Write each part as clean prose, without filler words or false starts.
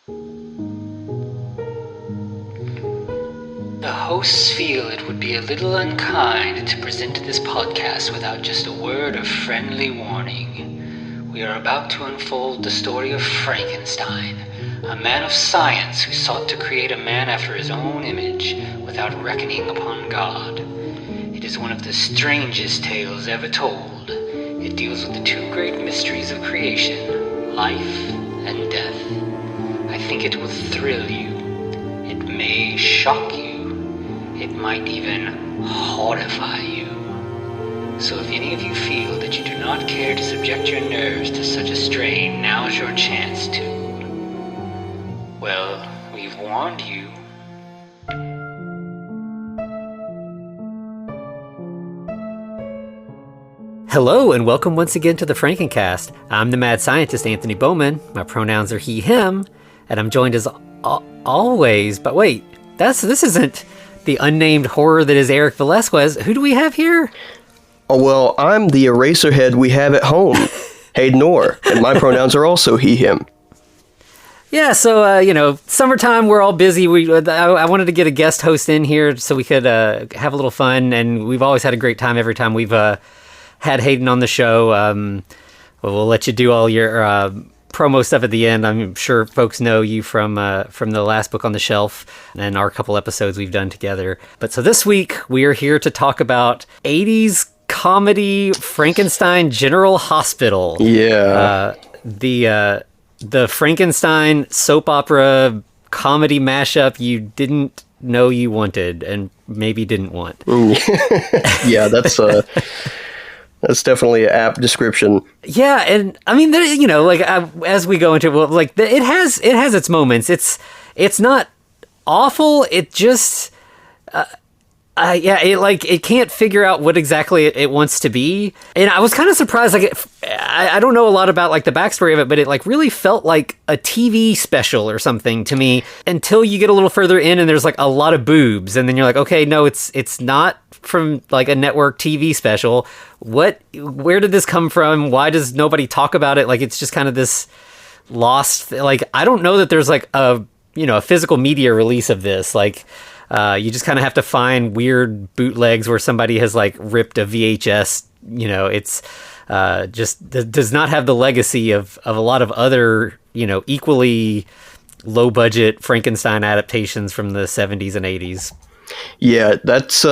The hosts feel it would be a little unkind to present this podcast without just a word of friendly warning. We are about to unfold the story of Frankenstein, a man of science who sought to create a man after his own image without reckoning upon God. It is one of the strangest tales ever told. It deals with the two great mysteries of creation, life and death. I think it will thrill you. It may shock you. It might even horrify you. So if any of you feel that you do not care to subject your nerves to such a strain, now's your chance to. Well, we've warned you. Hello and welcome once again to the Frankencast. I'm the mad scientist Anthony Bowman. My pronouns are he, him, and I'm joined as always. But wait, this isn't the unnamed horror that is Eric Velasquez. Who do we have here? Oh, well, I'm the eraserhead we have at home, Hayden Orr, and my pronouns are also he, him. Yeah, so, summertime, we're all busy. I wanted to get a guest host in here so we could have a little fun, and we've always had a great time every time we've had Hayden on the show. We'll let you do all your promo stuff at the end. I'm sure folks know you from the last book on the shelf and our couple episodes we've done together. But so this week we are here to talk about 80s comedy Frankenstein General Hospital. Yeah. The Frankenstein soap opera comedy mashup you didn't know you wanted and maybe didn't want. Yeah, that's definitely an apt description. Yeah, and I mean, as we go into it, it has its moments. It's not awful. It just, it can't figure out what exactly it wants to be. And I was kind of surprised. I don't know a lot about the backstory of it, but it really felt like a TV special or something to me until you get a little further in and there's a lot of boobs, and then you're like, okay, no, it's not from a network TV special. Where did this come from? Why does nobody talk about it? It's just kind of this lost, I don't know that there's a physical media release of this. You just kind of have to find weird bootlegs where somebody has ripped a VHS. It's just does not have the legacy of a lot of other, equally low budget Frankenstein adaptations from the 70s and 80s. Yeah, that's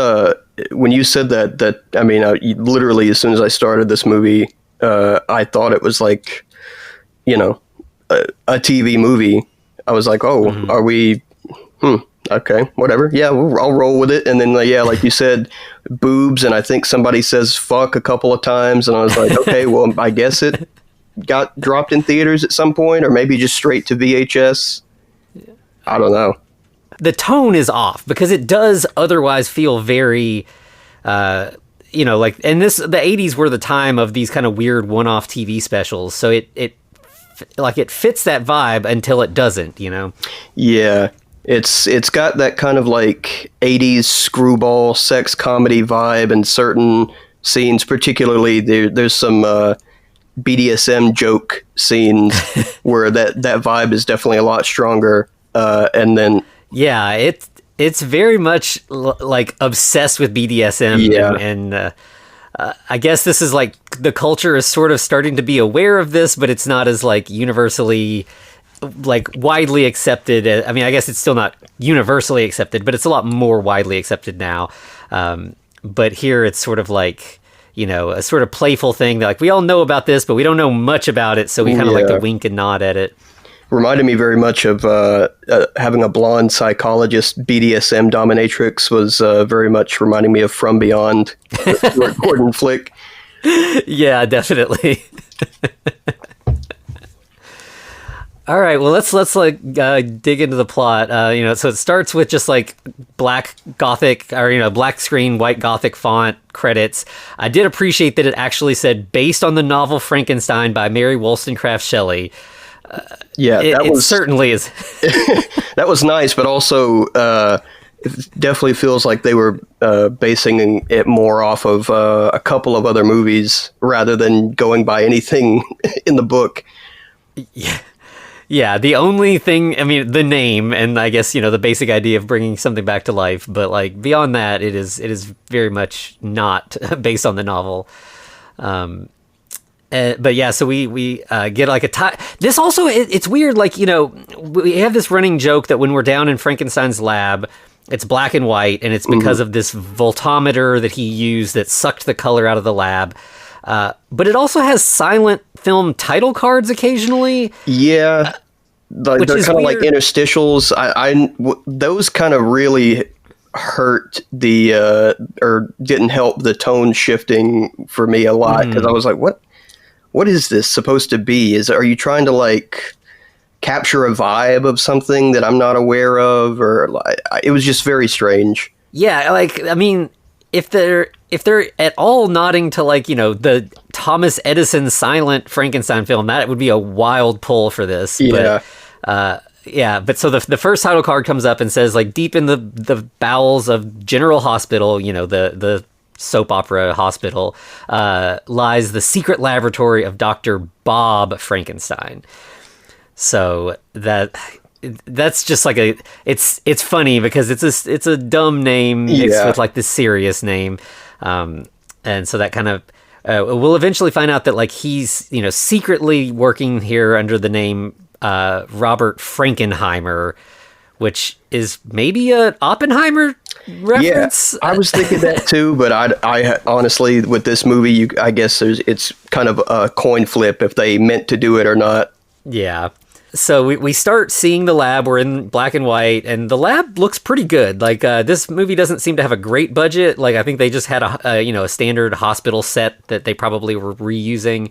when you said that I mean, literally as soon as I started this movie, I thought it was a TV movie. I was like, oh, Are we? Okay, whatever. Yeah, I'll roll with it. And then, like you said, boobs, and I think somebody says fuck a couple of times, and I was like, okay, well, I guess it got dropped in theaters at some point, or maybe just straight to VHS. I don't know. The tone is off because it does otherwise feel very, and the 80s were the time of these kind of weird one-off TV specials. So it fits that vibe until it doesn't, Yeah. It's got that kind of 80s screwball sex comedy vibe in certain scenes. Particularly, there's some BDSM joke scenes where that vibe is definitely a lot stronger. And then yeah, it's very much obsessed with BDSM. Yeah. and I guess this is the culture is sort of starting to be aware of this, but it's not as universally widely accepted. I mean, I guess it's still not universally accepted, but it's a lot more widely accepted now. But here it's sort of a sort of playful thing that we all know about this, but we don't know much about it. So we kind of like to wink and nod at it. Reminded me very much of having a blonde psychologist BDSM dominatrix was very much reminding me of From Beyond, the Gordon flick. Yeah, definitely. All right, well, let's dig into the plot. So it starts with just black gothic or black screen, white gothic font credits. I did appreciate that it actually said based on the novel Frankenstein by Mary Wollstonecraft Shelley. It certainly is. That was nice, but also it definitely feels like they were basing it more off of a couple of other movies rather than going by anything in the book. Yeah. Yeah, the only thing, I mean, the name, and I guess, the basic idea of bringing something back to life, but like beyond that, it is very much not based on the novel. But yeah, so we get like a tie. This also, it's weird, like, we have this running joke that when we're down in Frankenstein's lab, it's black and white, and it's because of this voltometer that he used that sucked the color out of the lab. But it also has silent film title cards occasionally. Yeah, they're kind of like interstitials. Those kind of really hurt or didn't help the tone shifting for me a lot, because I was like, what is this supposed to be? Are you trying to like capture a vibe of something that I'm not aware of, or it was just very strange. Yeah, like, I mean, if they're at all nodding to like, the Thomas Edison silent Frankenstein film, that would be a wild pull for this. Yeah. But so the first title card comes up and says, like, deep in the bowels of General Hospital, the soap opera hospital, lies the secret laboratory of Dr. Bob Frankenstein. So that's just like it's funny because it's a dumb name mixed with like this serious name. And so that kind of, we'll eventually find out that like he's, secretly working here under the name, Robert Frankenheimer, which is maybe a Oppenheimer reference. Yeah, I was thinking that too, but I honestly, with this movie, I guess it's kind of a coin flip if they meant to do it or not. Yeah. So we start seeing the lab. We're in black and white, and the lab looks pretty good. Like, this movie doesn't seem to have a great budget. Like, I think they just had a standard hospital set that they probably were reusing.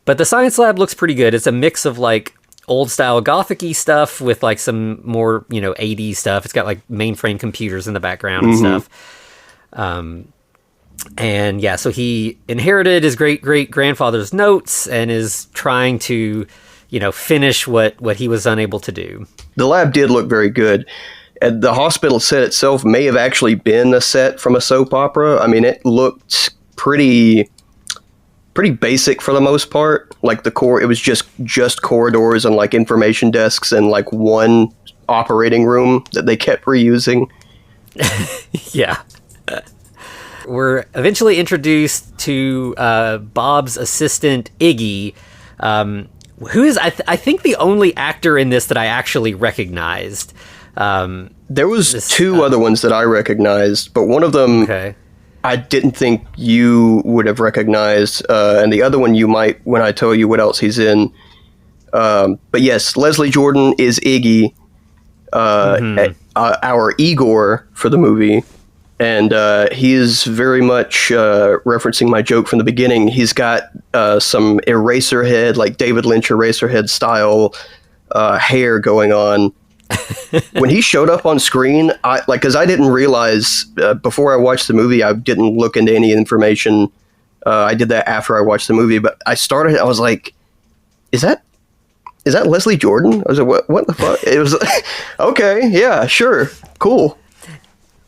But the science lab looks pretty good. It's a mix of like old style Gothic-y stuff with like some more 80s stuff. It's got like mainframe computers in the background and stuff. And yeah, so he inherited his great grandfather's notes and is trying to finish what he was unable to do. The lab did look very good. And the hospital set itself may have actually been a set from a soap opera. I mean, it looked pretty basic for the most part. Like it was just corridors and like information desks and like one operating room that they kept reusing. Yeah. We're eventually introduced to Bob's assistant, Iggy, who is, I think, the only actor in this that I actually recognized. There was two other ones that I recognized, but one of them I didn't think you would have recognized, and the other one you might when I tell you what else he's in. But yes, Leslie Jordan is Iggy, our Igor for the movie. And he is very much referencing my joke from the beginning. He's got some Eraserhead, like David Lynch Eraserhead style hair going on. When he showed up on screen, because I didn't realize before I watched the movie, I didn't look into any information. I did that after I watched the movie, but I was like, is that Leslie Jordan? I was like, what the fuck? It was okay, yeah, sure, cool.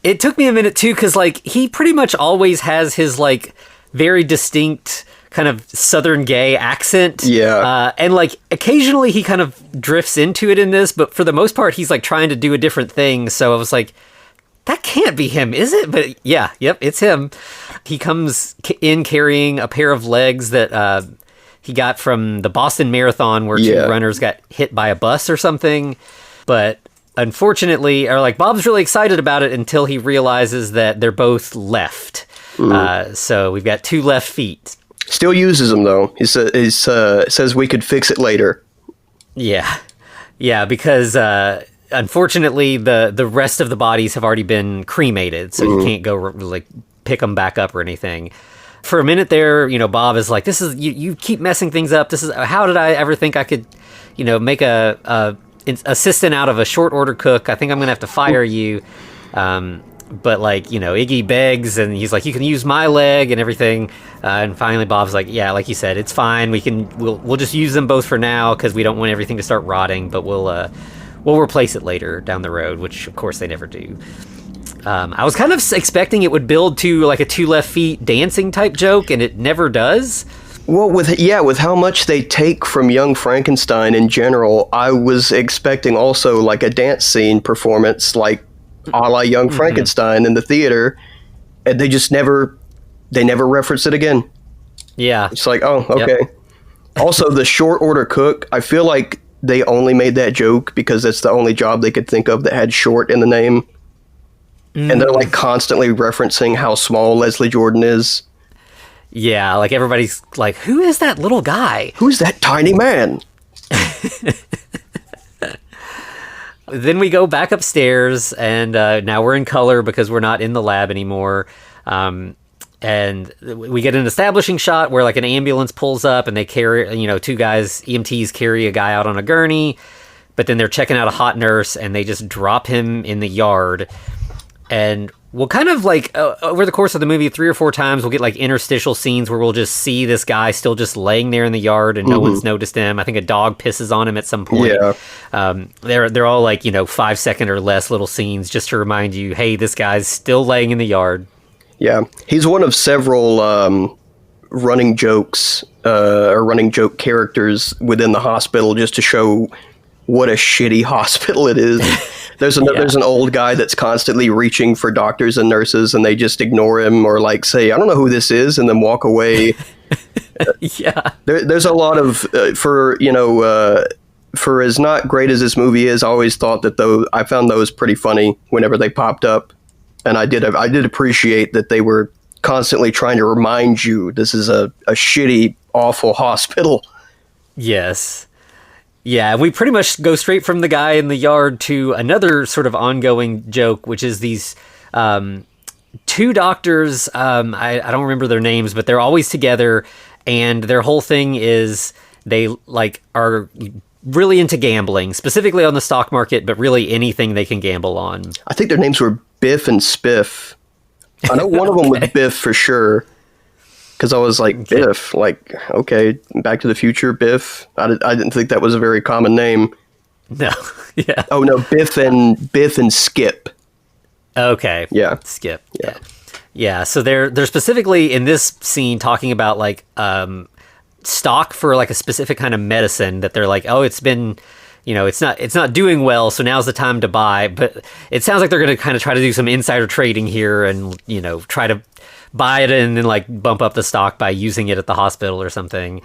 It took me a minute too, because like he pretty much always has his like very distinct kind of Southern gay accent. Yeah. And like occasionally he kind of drifts into it in this, but for the most part he's like trying to do a different thing. So I was like, that can't be him, is it? But yeah, yep, it's him. He comes in carrying a pair of legs that he got from the Boston Marathon where two runners got hit by a bus or something. But unfortunately, or like Bob's really excited about it until he realizes that they're both left. So we've got two left feet. Still uses them though. He says we could fix it later. Yeah, because unfortunately the rest of the bodies have already been cremated, so you can't go like pick them back up or anything. For a minute there, Bob is like, "This is you keep messing things up. This is how did I ever think I could, make a assistant out of a short order cook? I think I'm gonna have to fire you." But like, Iggy begs and he's like, "You can use my leg and everything." And finally Bob's like, "Yeah, like you said, it's fine. We'll just use them both for now because we don't want everything to start rotting, but we'll replace it later down the road," which of course they never do. I was kind of expecting it would build to like a two left feet dancing type joke, and it never does. Well, with how much they take from Young Frankenstein in general, I was expecting also like a dance scene performance, like a la Young Frankenstein in the theater, and they never reference it again. Yeah. It's like, oh, okay. Yep. Also, the short order cook, I feel like they only made that joke because that's the only job they could think of that had short in the name. And they're like constantly referencing how small Leslie Jordan is. Yeah, like everybody's like, who is that little guy? Who's that tiny man? Then we go back upstairs, and now we're in color because we're not in the lab anymore. And we get an establishing shot where like an ambulance pulls up and they carry, two guys, EMTs carry a guy out on a gurney, but then they're checking out a hot nurse and they just drop him in the yard. And we'll kind of like, over the course of the movie, 3 or 4 times, we'll get like interstitial scenes where we'll just see this guy still just laying there in the yard and no one's noticed him. I think a dog pisses on him at some point. Yeah. They're all like, 5-second or less little scenes just to remind you, hey, this guy's still laying in the yard. Yeah. He's one of several running jokes or running joke characters within the hospital just to show what a shitty hospital it is. There's an old guy that's constantly reaching for doctors and nurses, and they just ignore him or like say, I don't know who this is, and then walk away. Yeah. There's a lot of, for as not great as this movie is, I always thought that I found those pretty funny whenever they popped up. And I did appreciate that they were constantly trying to remind you this is a shitty, awful hospital. Yes. Yeah, we pretty much go straight from the guy in the yard to another sort of ongoing joke, which is these 2 doctors. I don't remember their names, but they're always together, and their whole thing is they like are really into gambling, specifically on the stock market, but really anything they can gamble on. I think their names were Biff and Spiff. I know one of them was Biff for sure. Because I was like, Biff, like, okay, Back to the Future, Biff. I didn't think that was a very common name. No, yeah. Oh no, Biff and Skip. Okay. Yeah. Skip. Yeah. So they're specifically in this scene talking about like stock for like a specific kind of medicine that they're like, oh, it's been, it's not doing well, so now's the time to buy. But it sounds like they're going to kind of try to do some insider trading here and try to buy it and then like bump up the stock by using it at the hospital or something.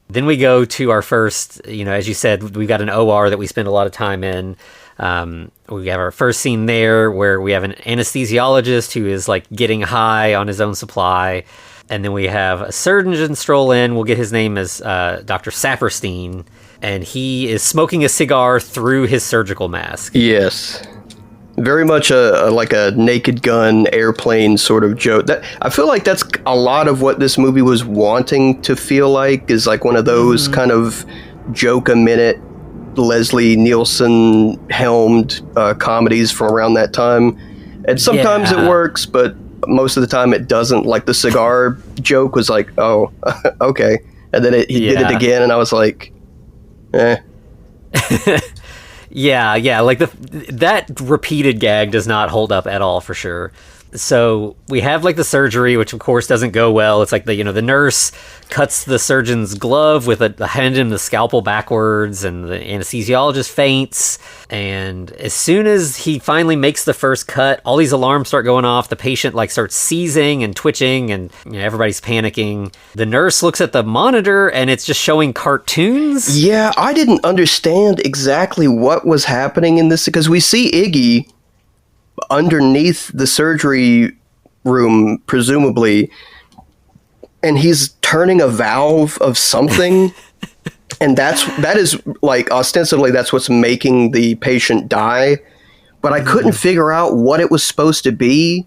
Then we go to our first, as you said, we've got an OR that we spend a lot of time in. We have our first scene there where we have an anesthesiologist who is like getting high on his own supply. And then we have a surgeon stroll in. We'll get his name as Dr. Saperstein. And he is smoking a cigar through his surgical mask. Yes. Very much like a Naked Gun airplane sort of joke. That I feel like that's a lot of what this movie was wanting to feel like, is like one of those kind of joke a minute Leslie Nielsen helmed comedies from around that time. And sometimes it works, but most of the time it doesn't. Like the cigar joke was like, oh, okay. And then he did it again, and I was like, eh. Yeah, like that repeated gag does not hold up at all for sure. So we have like the surgery, which of course doesn't go well. It's like the nurse cuts the surgeon's glove with handing him the scalpel backwards, and the anesthesiologist faints. And as soon as he finally makes the first cut, all these alarms start going off. The patient like starts seizing and twitching, and everybody's panicking. The nurse looks at the monitor and it's just showing cartoons. Yeah, I didn't understand exactly what was happening in this, because we see Iggy underneath the surgery room, presumably, and he's turning a valve of something. And that is like ostensibly that's what's making the patient die, but I couldn't figure out what it was supposed to be,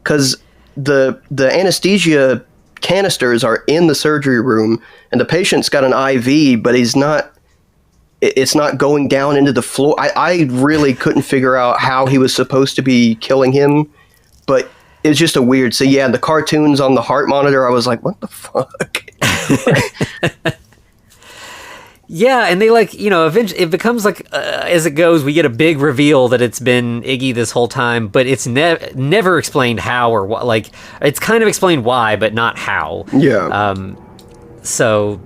because the anesthesia canisters are in the surgery room and the patient's got an IV, but it's not going down into the floor. I really couldn't figure out how he was supposed to be killing him, but it's just a weird. So yeah, the cartoons on the heart monitor, I was like, what the fuck? Yeah, and they like, eventually it becomes like, as it goes, we get a big reveal that it's been Iggy this whole time, but it's never explained how or what. Like, it's kind of explained why, but not how. Yeah. So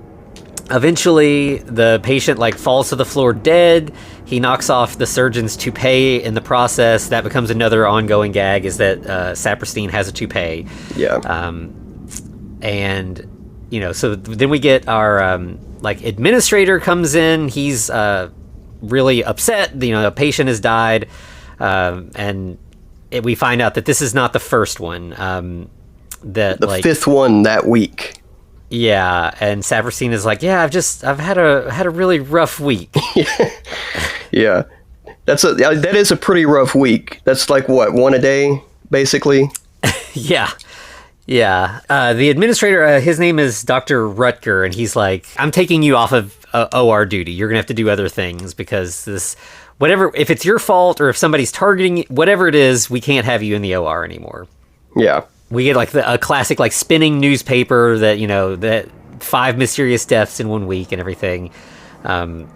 eventually the patient like falls to the floor dead. He knocks off the surgeon's toupee in the process. That becomes another ongoing gag, is that Saperstein has a toupee. Yeah. And, you know, so then we get our, like, administrator comes in. He's really upset. You know, a patient has died. And we find out that this is not the first one. That the fifth one that week. Yeah, and Saperstein is like, yeah, I've had a really rough week. Yeah. That is a pretty rough week. That's like what, one a day, basically? Yeah. Yeah. The administrator, his name is Dr. Rutger, and he's like, I'm taking you off of OR duty. You're going to have to do other things because this, whatever, if it's your fault or if somebody's targeting you, whatever it is, we can't have you in the OR anymore. Yeah. We get like a classic like spinning newspaper that, you know, that 5 mysterious deaths in 1 week and everything. And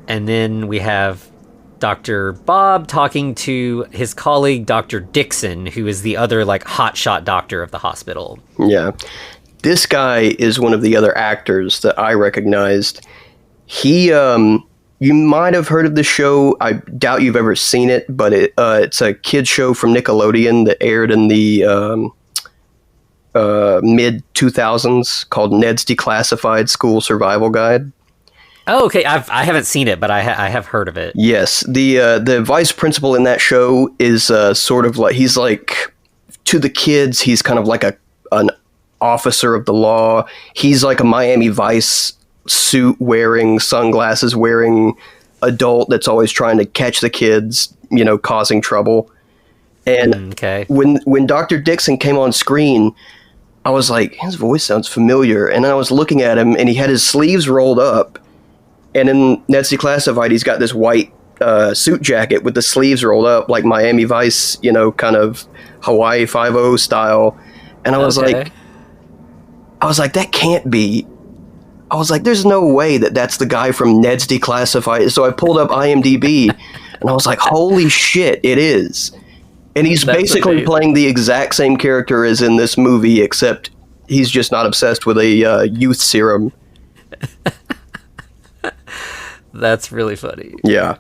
then we have Dr. Bob talking to his colleague, Dr. Dixon, who is the other like hotshot doctor of the hospital. Yeah. This guy is one of the other actors that I recognized. He, you might have heard of the show. I doubt you've ever seen it, but it's a kid show from Nickelodeon that aired in the mid 2000s called Ned's Declassified School Survival Guide. Oh, okay. I haven't seen it, but I have heard of it. Yes, the vice principal in that show is sort of like, he's like, to the kids, he's kind of like an officer of the law. He's like a Miami Vice suit wearing, sunglasses wearing adult that's always trying to catch the kids, you know, causing trouble. And when Dr. Dixon came on screen, I was like, his voice sounds familiar. And then I was looking at him, and he had his sleeves rolled up. And in Ned's Declassified, he's got this white suit jacket with the sleeves rolled up, like Miami Vice, you know, kind of Hawaii Five-0 style. And I was like, that can't be. I was like, there's no way that's the guy from Ned's Declassified. So I pulled up IMDb, and I was like, holy shit, it is. And he's basically playing the exact same character as in this movie, except he's just not obsessed with a youth serum. That's really funny. Yeah.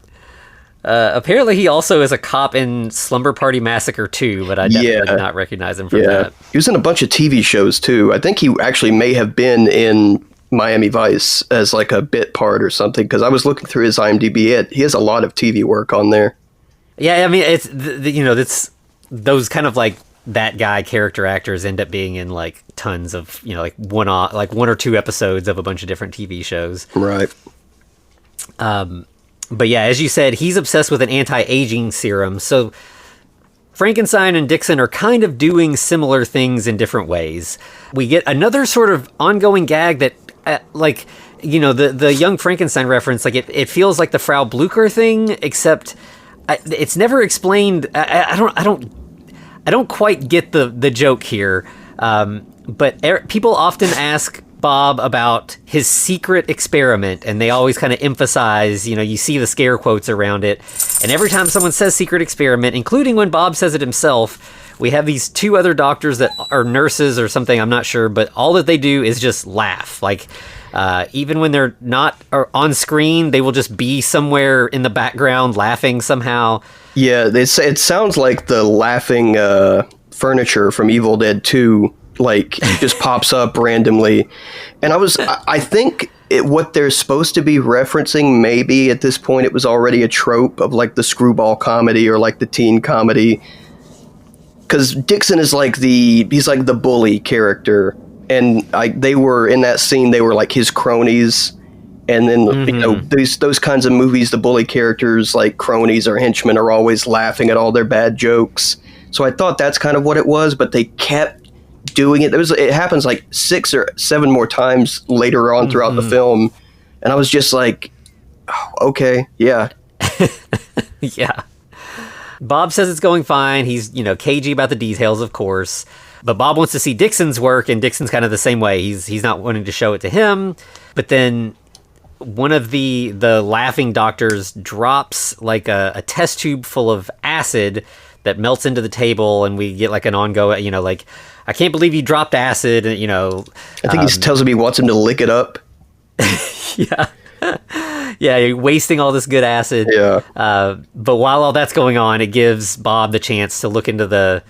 Apparently he also is a cop in Slumber Party Massacre 2, but I definitely did not recognize him from that. He was in a bunch of TV shows, too. I think he actually may have been in Miami Vice as like a bit part or something, because I was looking through his IMDb. He has a lot of TV work on there. Yeah, I mean, it's, you know, it's those kind of like that guy character actors end up being in like tons of, you know, like one or two episodes of a bunch of different TV shows. Right. But yeah, as you said, he's obsessed with an anti-aging serum. So Frankenstein and Dixon are kind of doing similar things in different ways. We get another sort of ongoing gag that, like, you know, the young Frankenstein reference, like it feels like the Frau Blucher thing, except it's never explained. I don't quite get the joke here. But people often ask Bob about his secret experiment, and they always kind of emphasize, you know, you see the scare quotes around it. And every time someone says secret experiment, including when Bob says it himself, we have these two other doctors that are nurses or something, I'm not sure, but all that they do is just laugh. Like, even when they're not on screen, they will just be somewhere in the background laughing somehow. Yeah, it sounds like the laughing furniture from Evil Dead 2. Like, it just pops up randomly. And I think what they're supposed to be referencing, maybe at this point it was already a trope of like the screwball comedy or like the teen comedy. Because Dixon is like he's like the bully character. And they were in that scene, they were like his cronies. And then, you know, those kinds of movies, the bully characters, like cronies or henchmen, are always laughing at all their bad jokes. So I thought that's kind of what it was, but they kept doing it. It happens like 6 or 7 more times later on throughout the film, and I was just like, oh, okay, yeah. Yeah. Bob says it's going fine. He's, you know, cagey about the details, of course, but Bob wants to see Dixon's work, and Dixon's kind of the same way. He's not wanting to show it to him, but then one of the laughing doctors drops like a test tube full of acid that melts into the table, and we get like an ongoing, like, I can't believe you dropped acid, and I think he tells him he wants him to lick it up. Yeah. Yeah, you're wasting all this good acid. Yeah. But while all that's going on, it gives Bob the chance to look into the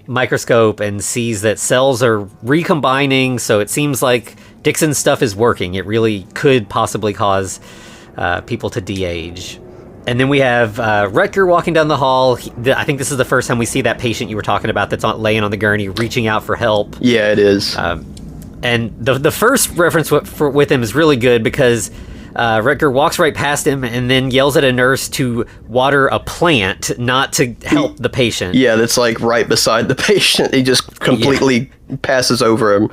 microscope and sees that cells are recombining, so it seems like Dixon's stuff is working. It really could possibly cause people to de-age. And then we have Rutger walking down the hall. I think this is the first time we see that patient you were talking about that's laying on the gurney, reaching out for help. Yeah, it is. And the first reference with him is really good because Rutger walks right past him and then yells at a nurse to water a plant, not to help the patient. Yeah, that's like right beside the patient. He just completely passes over him.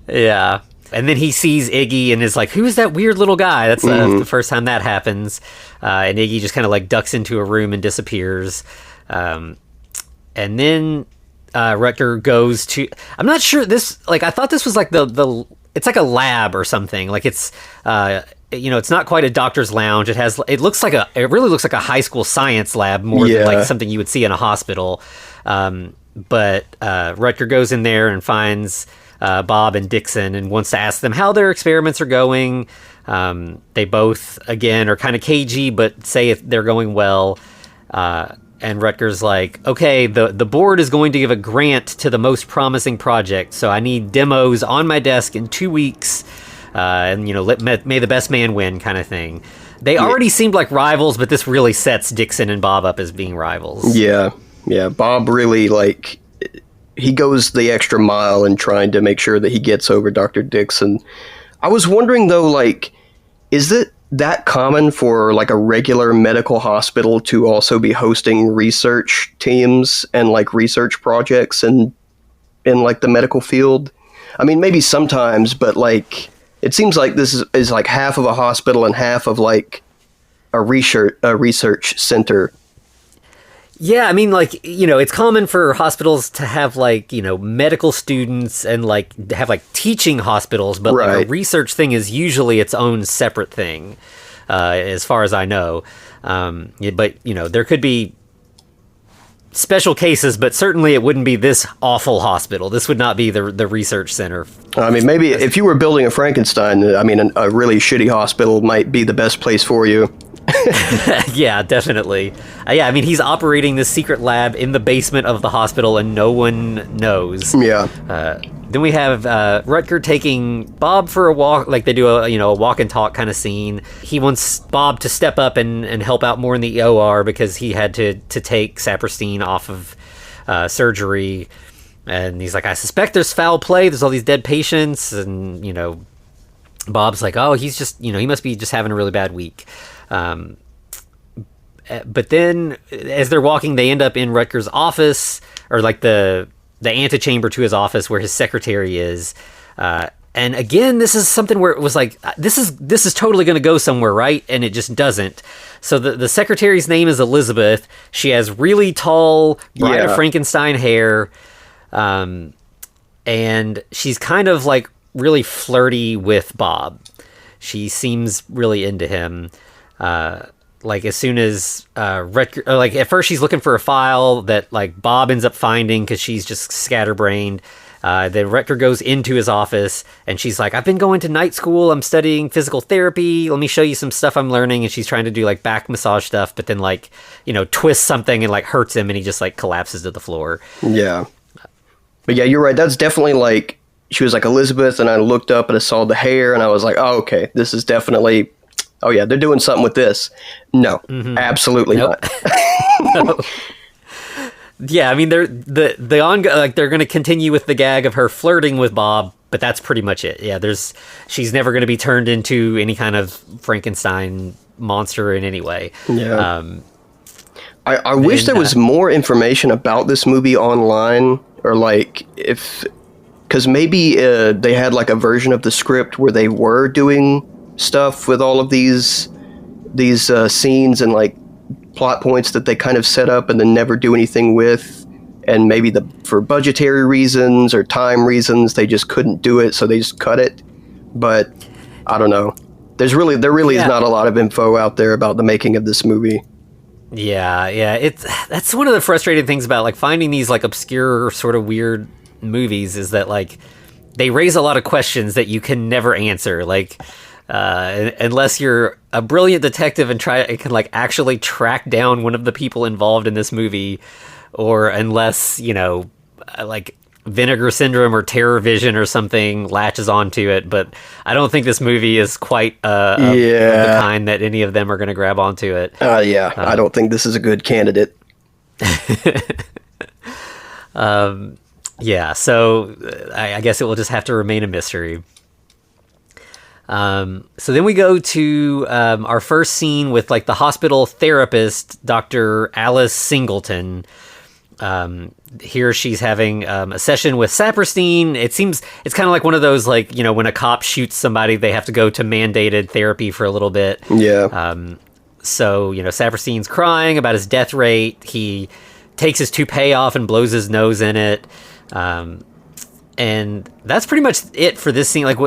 Yeah. And then he sees Iggy and is like, who's that weird little guy? That's the first time that happens. And Iggy just kind of like ducks into a room and disappears. And then Rutger goes to... I'm not sure this... Like, I thought this was like the it's like a lab or something. Like it's... it's not quite a doctor's lounge. It really looks like a high school science lab more than like something you would see in a hospital. But Rutger goes in there and finds Bob and Dixon and wants to ask them how their experiments are going. They both, again, are kind of cagey, but say if they're going well. And Rutger's like, okay, the board is going to give a grant to the most promising project, so I need demos on my desk in 2 weeks. And may the best man win, kind of thing. They already seemed like rivals, but this really sets Dixon and Bob up as being rivals. Yeah. Bob really, like, he goes the extra mile in trying to make sure that he gets over Dr. Dixon. I was wondering, though, like, is it that common for, like, a regular medical hospital to also be hosting research teams and, like, research projects in like, the medical field? I mean, maybe sometimes, but, like... It seems like this is like half of a hospital and half of like a research center. Yeah, I mean, like, it's common for hospitals to have like, medical students and like have like teaching hospitals, but like a research thing is usually its own separate thing, as far as I know. But there could be special cases, but certainly it wouldn't be this awful hospital. This would not be the research center. I mean, maybe if you were building a Frankenstein, I mean, a really shitty hospital might be the best place for you. Yeah, definitely. Yeah, I mean, he's operating this secret lab in the basement of the hospital and no one knows. Yeah. Then we have Rutger taking Bob for a walk, like they do a walk and talk kind of scene. He wants Bob to step up and help out more in the OR because he had to take Saperstein off of surgery. And he's like, I suspect there's foul play. There's all these dead patients. And, Bob's like, oh, he's just, he must be just having a really bad week. But then as they're walking, they end up in Rutger's office, or like the antechamber to his office where his secretary is. And again, this is something where it was like, this is totally going to go somewhere, right? And it just doesn't. So the secretary's name is Elizabeth. She has really tall, Bride of Frankenstein hair. And she's kind of like really flirty with Bob. She seems really into him. Like as soon as Rutger, or like at first she's looking for a file that like Bob ends up finding because she's just scatterbrained. Then Rutger goes into his office and she's like, I've been going to night school. I'm studying physical therapy. Let me show you some stuff I'm learning. And she's trying to do like back massage stuff, but then like, twists something and like hurts him and he just like collapses to the floor. Yeah. But yeah, you're right. That's definitely like, she was like Elizabeth, and I looked up and I saw the hair and I was like, oh, okay, this is definitely, oh yeah, they're doing something with this. No, absolutely not. No. Yeah, I mean, they're they're going to continue with the gag of her flirting with Bob, but that's pretty much it. Yeah, she's never going to be turned into any kind of Frankenstein monster in any way. Yeah. I wish there was more information about this movie online, or like because maybe they had like a version of the script where they were doing stuff with all of these scenes and like plot points that they kind of set up and then never do anything with, and maybe for budgetary reasons or time reasons they just couldn't do it, so they just cut it. But I don't know. There really is not a lot of info out there about the making of this movie. Yeah. That's one of the frustrating things about like finding these like obscure sort of weird movies is that like they raise a lot of questions that you can never answer. Like unless you're a brilliant detective and can like actually track down one of the people involved in this movie, or unless like Vinegar Syndrome or Terror Vision or something latches onto it. But I don't think this movie is quite the kind that any of them are going to grab onto it. I don't think this is a good candidate. So I guess it will just have to remain a mystery. So then we go to our first scene with like the hospital therapist, Dr. Alice Singleton. Here she's having a session with Saperstein. It seems it's kind of like one of those like, when a cop shoots somebody, they have to go to mandated therapy for a little bit. Yeah. So, Saperstein's crying about his death rate. He takes his toupee off and blows his nose in it. And that's pretty much it for this scene. Like,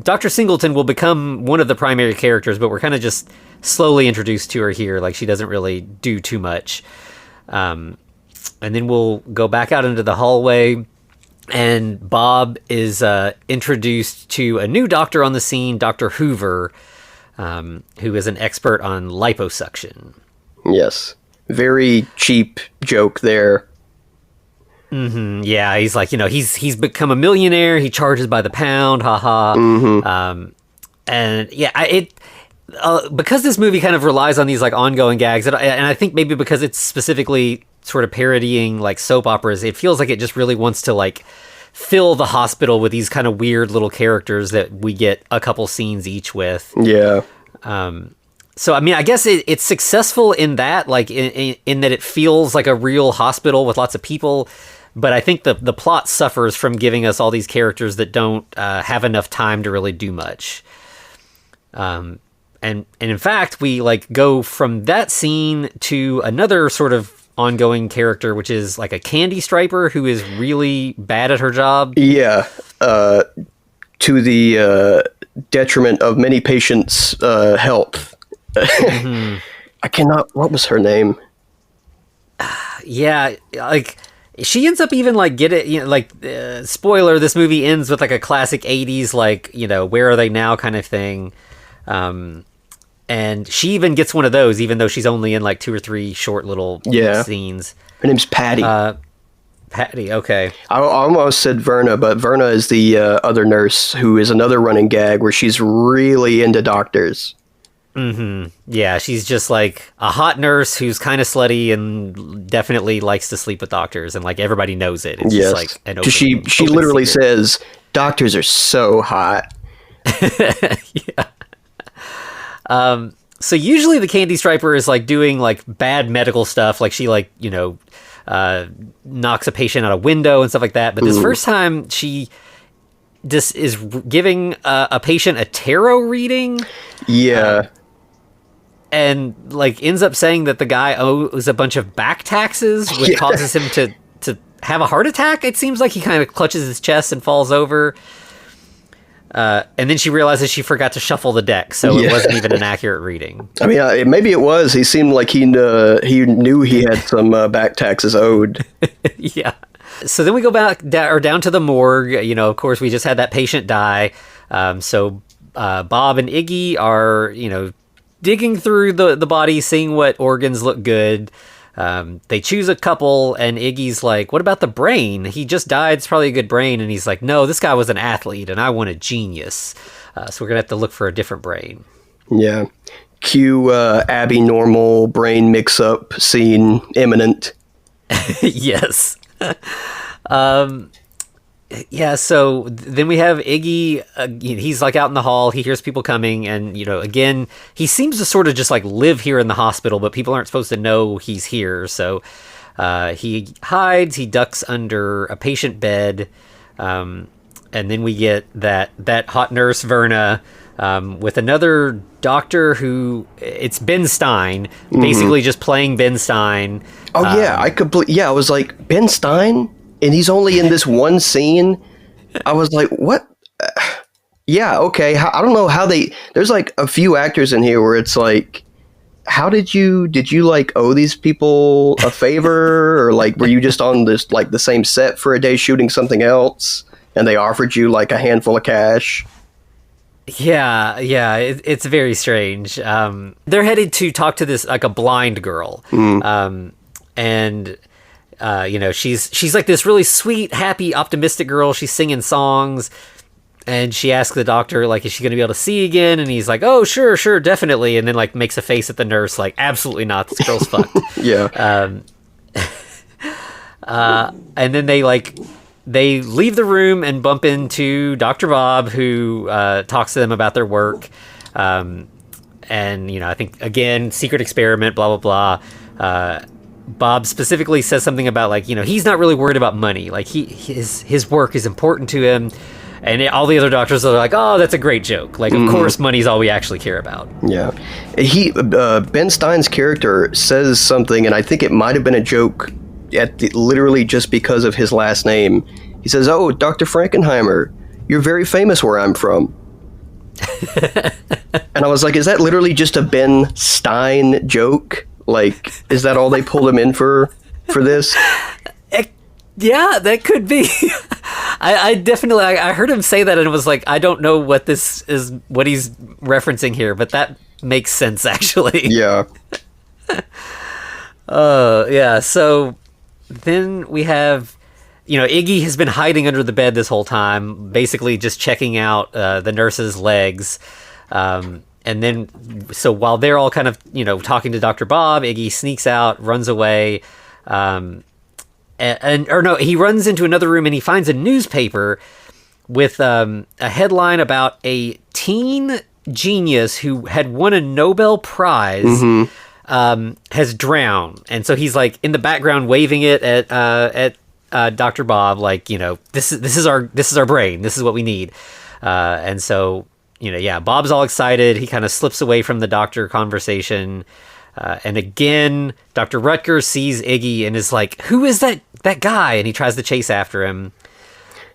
Dr. Singleton will become one of the primary characters, but we're kind of just slowly introduced to her here. Like, she doesn't really do too much. And then we'll go back out into the hallway, and Bob is introduced to a new doctor on the scene, Dr. Hoover, who is an expert on liposuction. Yes. Very cheap joke there. Mm-hmm. Yeah, he's like, he's become a millionaire. He charges by the pound, haha. Mm-hmm. And yeah, because this movie kind of relies on these like ongoing gags, and I think maybe because it's specifically sort of parodying like soap operas, it feels like it just really wants to like fill the hospital with these kind of weird little characters that we get a couple scenes each with. Yeah. So I mean, I guess it's successful in that, like in that it feels like a real hospital with lots of people. But I think the plot suffers from giving us all these characters that don't have enough time to really do much. And in fact, we like go from that scene to another sort of ongoing character, which is like a candy striper who is really bad at her job. Yeah. To the detriment of many patients' health. Mm-hmm. I cannot. What was her name? Yeah, like she ends up even like spoiler. This movie ends with like a classic '80s like where are they now kind of thing. And she even gets one of those, even though she's only in like 2 or 3 short little scenes. Her name's Patty. Patty, okay. I almost said Verna, but Verna is the other nurse who is another running gag where she's really into doctors. Mm-hmm. Yeah, she's just like a hot nurse who's kind of slutty and definitely likes to sleep with doctors, and like everybody knows it. It's just like an open, she literally says, "Doctors are so hot." Yeah. So usually the candy striper is like doing like bad medical stuff, like she like knocks a patient out a window and stuff like that. But this first time she just is giving a patient a tarot reading. Yeah. And like ends up saying that the guy owes a bunch of back taxes, which causes him to have a heart attack. It seems like he kind of clutches his chest and falls over. And then she realizes she forgot to shuffle the deck, so it wasn't even an accurate reading. I mean, maybe it was. He seemed like he knew he had some back taxes owed. Yeah. So then we go back down to the morgue. Of course, we just had that patient die. So Bob and Iggy are, digging through the body, seeing what organs look good. They choose a couple, and Iggy's like, what about the brain? He just died. It's probably a good brain. And he's like, no, this guy was an athlete, and I want a genius. So we're going to have to look for a different brain. Yeah. Cue Abby Normal brain mix-up scene imminent. Yes. Yeah, so then we have Iggy, he's like out in the hall, he hears people coming, and, again, he seems to sort of just like live here in the hospital, but people aren't supposed to know he's here, so he hides, he ducks under a patient bed, and then we get that hot nurse, Verna, with another doctor who, it's Ben Stein, basically just playing Ben Stein. Oh, yeah, I was like, Ben Stein? And he's only in this one scene. I was like, what? Yeah, okay. I don't know how there's like a few actors in here where it's like, how did you like owe these people a favor, or like were you just on this like the same set for a day shooting something else and they offered you like a handful of cash? Yeah, it's very strange. They're headed to talk to this like a blind girl, and she's like this really sweet, happy, optimistic girl. She's singing songs, and she asks the doctor like, is she going to be able to see again? And he's like, oh, sure, definitely. And then like makes a face at the nurse like, absolutely not. This girl's fucked. Yeah. And then they leave the room and bump into Dr. Bob, who talks to them about their work. And, I think, again, secret experiment, blah, blah, blah. Bob specifically says something about, like, he's not really worried about money. Like, his work is important to him. And all the other doctors are like, oh, that's a great joke. Like, of course, money's all we actually care about. Yeah. Ben Stein's character says something, and I think it might have been a joke literally just because of his last name. He says, oh, Dr. Frankenheimer, you're very famous where I'm from. And I was like, is that literally just a Ben Stein joke? Like, is that all they pulled him in for this? Yeah, that could be. I definitely, I heard him say that and was like, I don't know what this is, what he's referencing here, but that makes sense, actually. Yeah. Yeah, so then we have, Iggy has been hiding under the bed this whole time, basically just checking out the nurse's legs. And then, so while they're all kind of, talking to Dr. Bob, Iggy sneaks out, runs away. He runs into another room and he finds a newspaper with a headline about a teen genius who had won a Nobel Prize. Has drowned, and so he's like in the background waving it at Dr. Bob, like, this is our brain, this is what we need, and so Bob's all excited. He kind of slips away from the doctor conversation, and again Dr. Rutger sees Iggy and is like, who is that guy? And he tries to chase after him.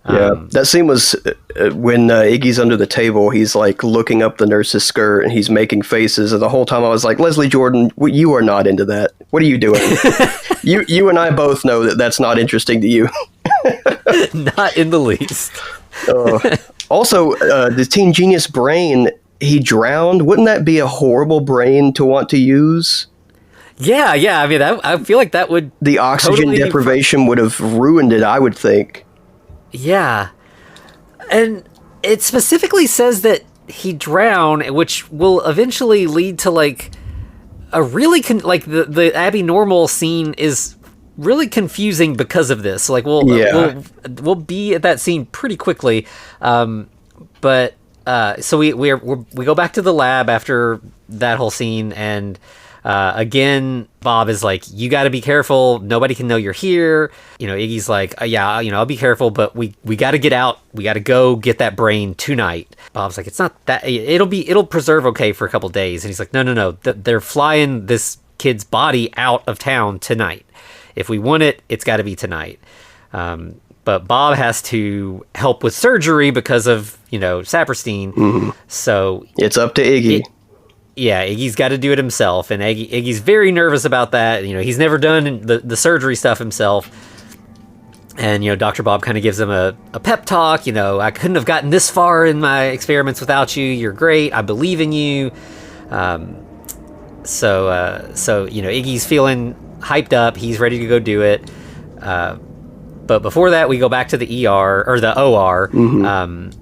That scene was when Iggy's under the table. He's like looking up the nurse's skirt and he's making faces. And the whole time I was like, Leslie Jordan, you are not into that. What are you doing? you and I both know that that's not interesting to you. Not in the least. Also, the teen genius brain, he drowned. Wouldn't that be a horrible brain to want to use? Yeah. I mean, I feel like that would... The oxygen deprivation would have ruined it, I would think. Yeah. And it specifically says that he drowned, which will eventually lead to like a really the Abby Normal scene is really confusing because of this. Like we'll be at that scene pretty quickly. But so we go back to the lab after that whole scene, and again, Bob is like, you got to be careful. Nobody can know you're here. Iggy's like, I'll be careful, but we got to get out. We got to go get that brain tonight. Bob's like, it's not that, it'll preserve okay for a couple days. And he's like, no. They're flying this kid's body out of town tonight. If we want it, it's got to be tonight. But Bob has to help with surgery because of, Saperstein. Mm-hmm. So it's up to Iggy. Iggy's got to do it himself, and Iggy's very nervous about that. He's never done the surgery stuff himself. And, Dr. Bob kind of gives him a pep talk. I couldn't have gotten this far in my experiments without you. You're great. I believe in you. So Iggy's feeling hyped up. He's ready to go do it. But before that, we go back to the ER, or the OR. Mm-hmm.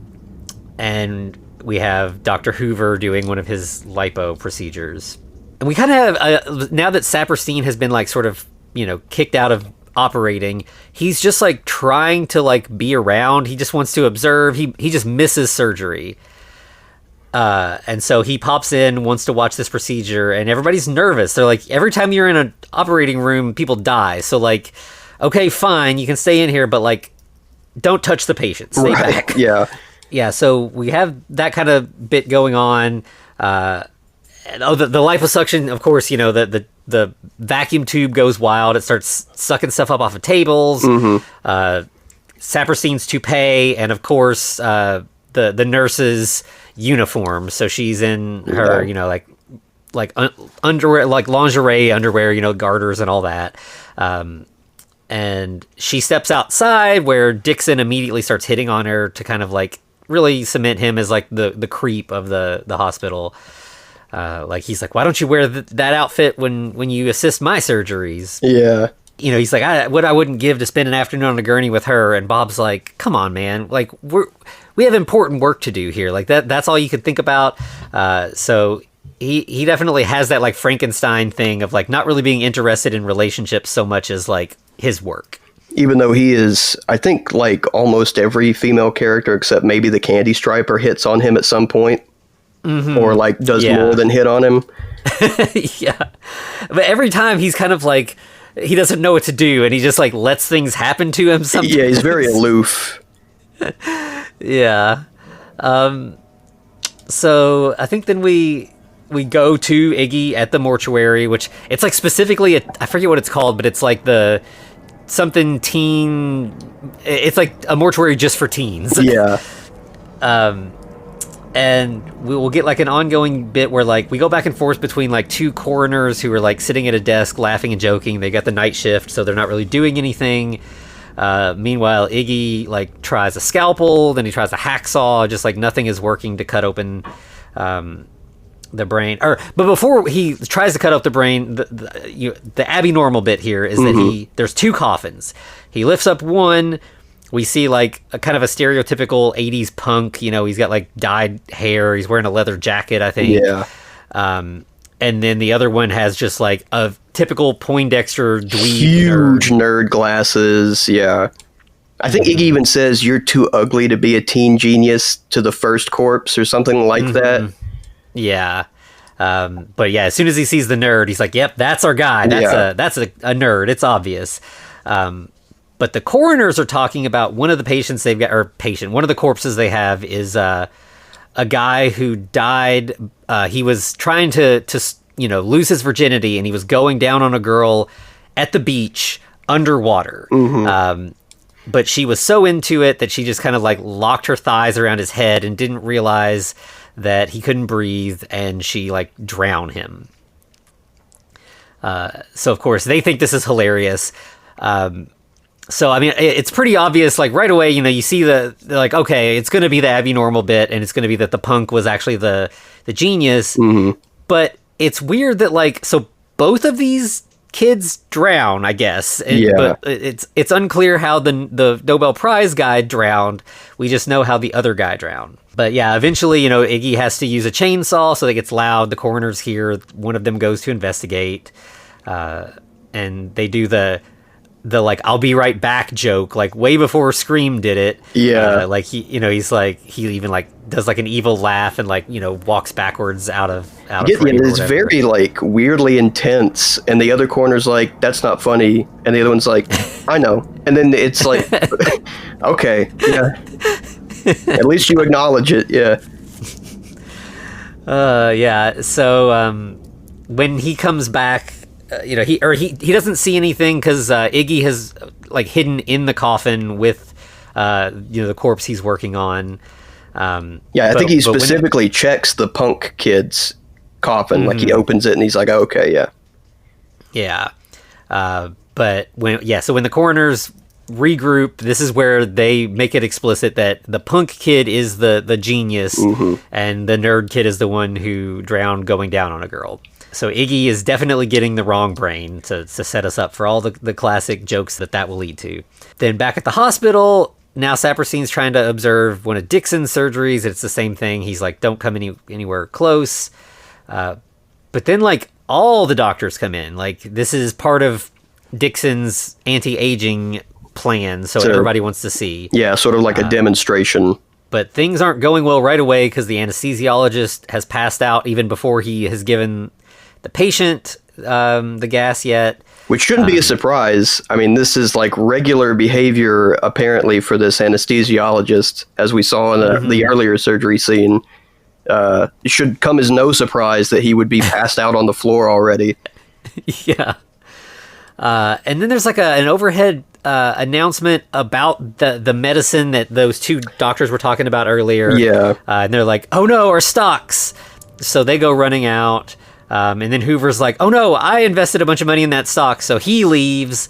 And we have Dr. Hoover doing one of his lipo procedures. And we kind of have, now that Saperstein has been like sort of, kicked out of operating, he's just like trying to like be around. He just wants to observe. He just misses surgery. And so he pops in, wants to watch this procedure, and everybody's nervous. They're like, every time you're in an operating room, people die. So like, okay, fine, you can stay in here, but like, don't touch the patient. Stay back. Yeah. Yeah, so we have that kind of bit going on. The liposuction, of course, the vacuum tube goes wild. It starts sucking stuff up off of tables. Mm-hmm. Saperstein's toupee, and of course, the nurse's uniform. So she's in her, like underwear, like lingerie underwear, garters and all that. And she steps outside where Dixon immediately starts hitting on her to kind of like really cement him as like the creep of the hospital. Like he's like, why don't you wear that outfit when you assist my surgeries? Yeah. He's like, what I wouldn't give to spend an afternoon on a gurney with her. And Bob's like, come on, man. Like we have important work to do here. Like that's all you could think about. So he definitely has that like Frankenstein thing of like not really being interested in relationships so much as like his work. Even though he is, I think, like almost every female character except maybe the Candy Striper hits on him at some point. Mm-hmm. Or like does more than hit on him. Yeah. But every time he's kind of like, he doesn't know what to do and he just like lets things happen to him sometimes. Yeah, he's very aloof. Yeah. So I think then we go to Iggy at the mortuary, which it's like specifically, I forget what it's called, but it's like something teen. It's like a mortuary just for teens. Yeah. And we will get like an ongoing bit where like we go back and forth between like two coroners who are like sitting at a desk laughing and joking. They got the night shift, so they're not really doing anything. Meanwhile, Iggy like tries a scalpel, then he tries a hacksaw, just like nothing is working to cut open the brain. But before he tries to cut up the brain, the abnormal bit here is that there's two coffins. He lifts up one. We see like a kind of a stereotypical 80s punk, he's got like dyed hair. He's wearing a leather jacket, I think. Yeah. And then the other one has just like a typical Poindexter dweeb huge nerd glasses. Yeah. I think Iggy even says, "You're too ugly to be a teen genius" to the first corpse or something like that. Yeah. But yeah, as soon as he sees the nerd, he's like, yep, that's our guy. That's a nerd. It's obvious. But the coroners are talking about one of the patients they've got, one of the corpses they have is a guy who died. He was trying to lose his virginity, and he was going down on a girl at the beach underwater. But she was so into it that she just kind of like locked her thighs around his head and didn't realize that he couldn't breathe, and she like drowned him. So of course they think this is hilarious. So, I mean, it's pretty obvious, like, right away, you see they're like, okay, it's going to be the abnormal bit, and it's going to be that the punk was actually the genius. But it's weird that, like, so both of these kids drown, I guess. But it's unclear how the Nobel Prize guy drowned. We just know how the other guy drowned. But yeah, eventually, Iggy has to use a chainsaw, so it gets loud. The coroner's here. One of them goes to investigate. And they do the like I'll be right back joke, like way before Scream did it. Yeah. Like he's like, he even like does like an evil laugh and like, walks backwards out of frame. It's very like weirdly intense, and the other corner's like, that's not funny, and the other one's like, I know. And then it's like, okay, yeah. At least you acknowledge it, yeah. Yeah. So when he comes back, he doesn't see anything because Iggy has like hidden in the coffin with the corpse he's working on. I think he specifically checks the punk kid's coffin. Like he opens it and he's like, oh, okay, yeah. But when the coroners regroup, this is where they make it explicit that the punk kid is the genius, and the nerd kid is the one who drowned going down on a girl. So Iggy is definitely getting the wrong brain to set us up for all the classic jokes that will lead to. Then back at the hospital, now Saperstein's trying to observe one of Dixon's surgeries. It's the same thing. He's like, don't come anywhere close. But then like all the doctors come in. Like this is part of Dixon's anti-aging plan. So everybody wants to see. Yeah, sort of like a demonstration. But things aren't going well right away because the anesthesiologist has passed out even before he has given the patient the gas yet. Which shouldn't be a surprise. I mean, this is like regular behavior apparently for this anesthesiologist, as we saw in the earlier surgery scene. It should come as no surprise that he would be passed out on the floor already. Yeah. And then there's like an overhead announcement about the medicine that those two doctors were talking about earlier. Yeah. And they're like, oh no, our stocks. So they go running out. And then Hoover's like, oh no, I invested a bunch of money in that stock, so he leaves.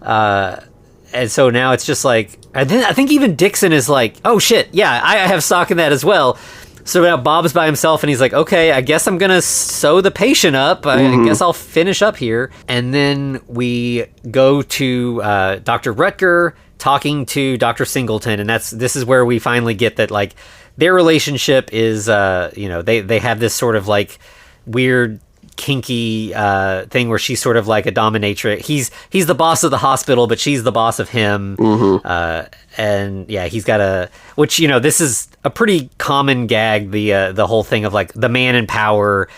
And so now it's just like, and then I think even Dixon is like, oh shit, yeah, I have stock in that as well. So now Bob's by himself, and he's like, okay, I guess I'm gonna sew the patient up. I guess I'll finish up here. And then we go to Dr. Rutger talking to Dr. Singleton, and this is where we finally get that, like, their relationship is, they have this sort of like weird kinky thing where she's sort of like a dominatrix. He's the boss of the hospital, but she's the boss of him. And yeah, he's got which, this is a pretty common gag, the whole thing of like the man in power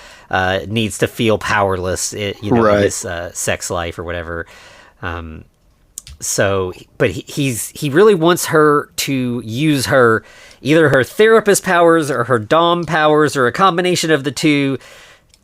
needs to feel powerless, in his sex life or whatever. But he really wants her to use either her therapist powers or her dom powers or a combination of the two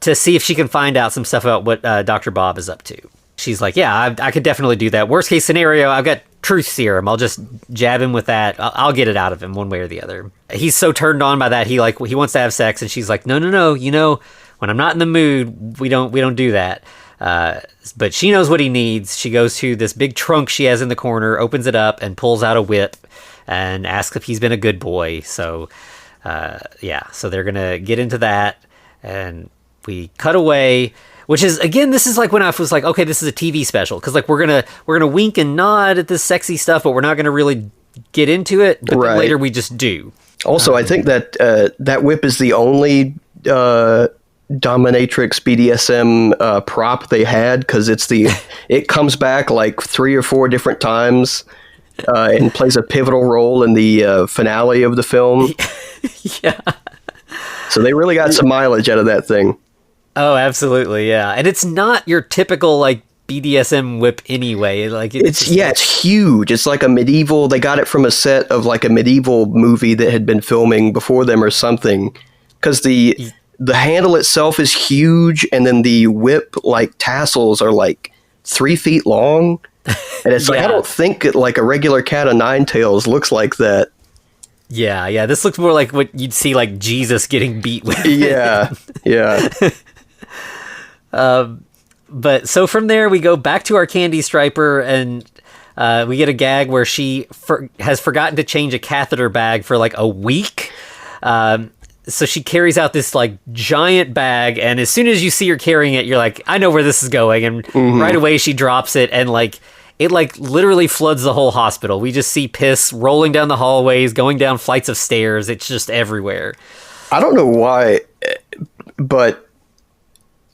to see if she can find out some stuff about what Dr. Bob is up to. She's like, yeah, I could definitely do that. Worst case scenario, I've got truth serum. I'll just jab him with that. I'll get it out of him one way or the other. He's so turned on by that. He wants to have sex, and she's like, no. When I'm not in the mood, we don't do that. But she knows what he needs. She goes to this big trunk she has in the corner, opens it up, and pulls out a whip and asks if he's been a good boy. So, so they're gonna get into that, and we cut away, which is, again, this is like when I was like, okay, this is a TV special, because like we're gonna wink and nod at this sexy stuff, but we're not gonna really get into it. But then later we just do. Also, I think that that whip is the only dominatrix BDSM prop they had, because it comes back like 3 or 4 different times and plays a pivotal role in the finale of the film. Yeah. So they really got some mileage out of that thing. Oh, absolutely, yeah. And it's not your typical like BDSM whip anyway. Like it's huge. It's like a medieval. They got it from a set of like a medieval movie that had been filming before them or something. Because the handle itself is huge, and then the whip like tassels are like 3 feet long, and it's like I don't think like a regular cat o' nine tails looks like that. Yeah. This looks more like what you'd see like Jesus getting beat with. Yeah. But so from there we go back to our Candy Striper, and we get a gag where she has forgotten to change a catheter bag for like a week. So she carries out this like giant bag, and as soon as you see her carrying it, you're like, I know where this is going. And right away she drops it, and like it like literally floods the whole hospital. We just see piss rolling down the hallways, going down flights of stairs. It's just everywhere. I don't know why, but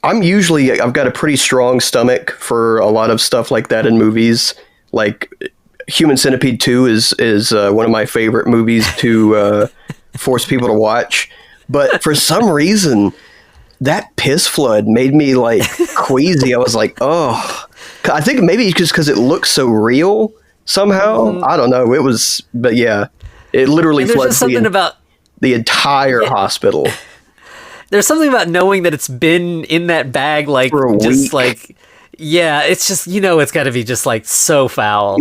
I've got a pretty strong stomach for a lot of stuff like that in movies. Like Human Centipede 2 is one of my favorite movies to force people to watch. But for some reason, that piss flood made me like queasy. I was like, oh. I think maybe just because it looks so real somehow. I don't know. But yeah, it literally floods the entire hospital. There's something about knowing that it's been in that bag like for a just week. Like, yeah, it's just, it's got to be just like so foul.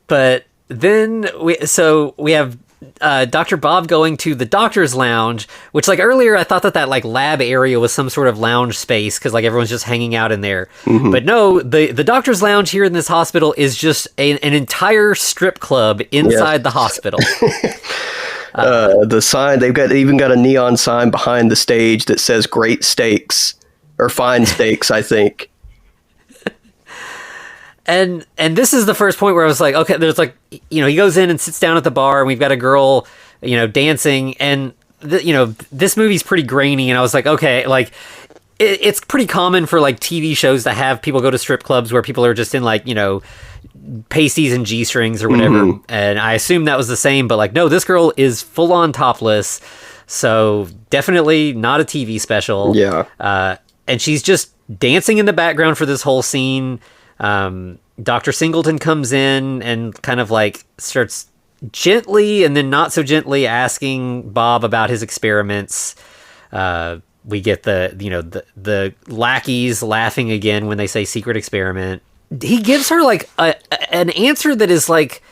But then we have Dr. Bob going to the doctor's lounge, which like earlier I thought that like lab area was some sort of lounge space because like everyone's just hanging out in there. But no, the doctor's lounge here in this hospital is just an entire strip club inside the hospital. The sign, they've even got a neon sign behind the stage that says great steaks or fine steaks, I think. And this is the first point where I was like, okay, there's like, he goes in and sits down at the bar, and we've got a girl, dancing, and this movie's pretty grainy, and I was like, okay, like it's pretty common for like TV shows to have people go to strip clubs where people are just in like, pasties and G-strings or whatever. And I assumed that was the same, but like, no, this girl is full on topless. So definitely not a TV special. Yeah. And she's just dancing in the background for this whole scene. Dr. Singleton comes in and kind of like starts gently and then not so gently asking Bob about his experiments. We get the lackeys laughing again when they say secret experiment. He gives her like an answer that is like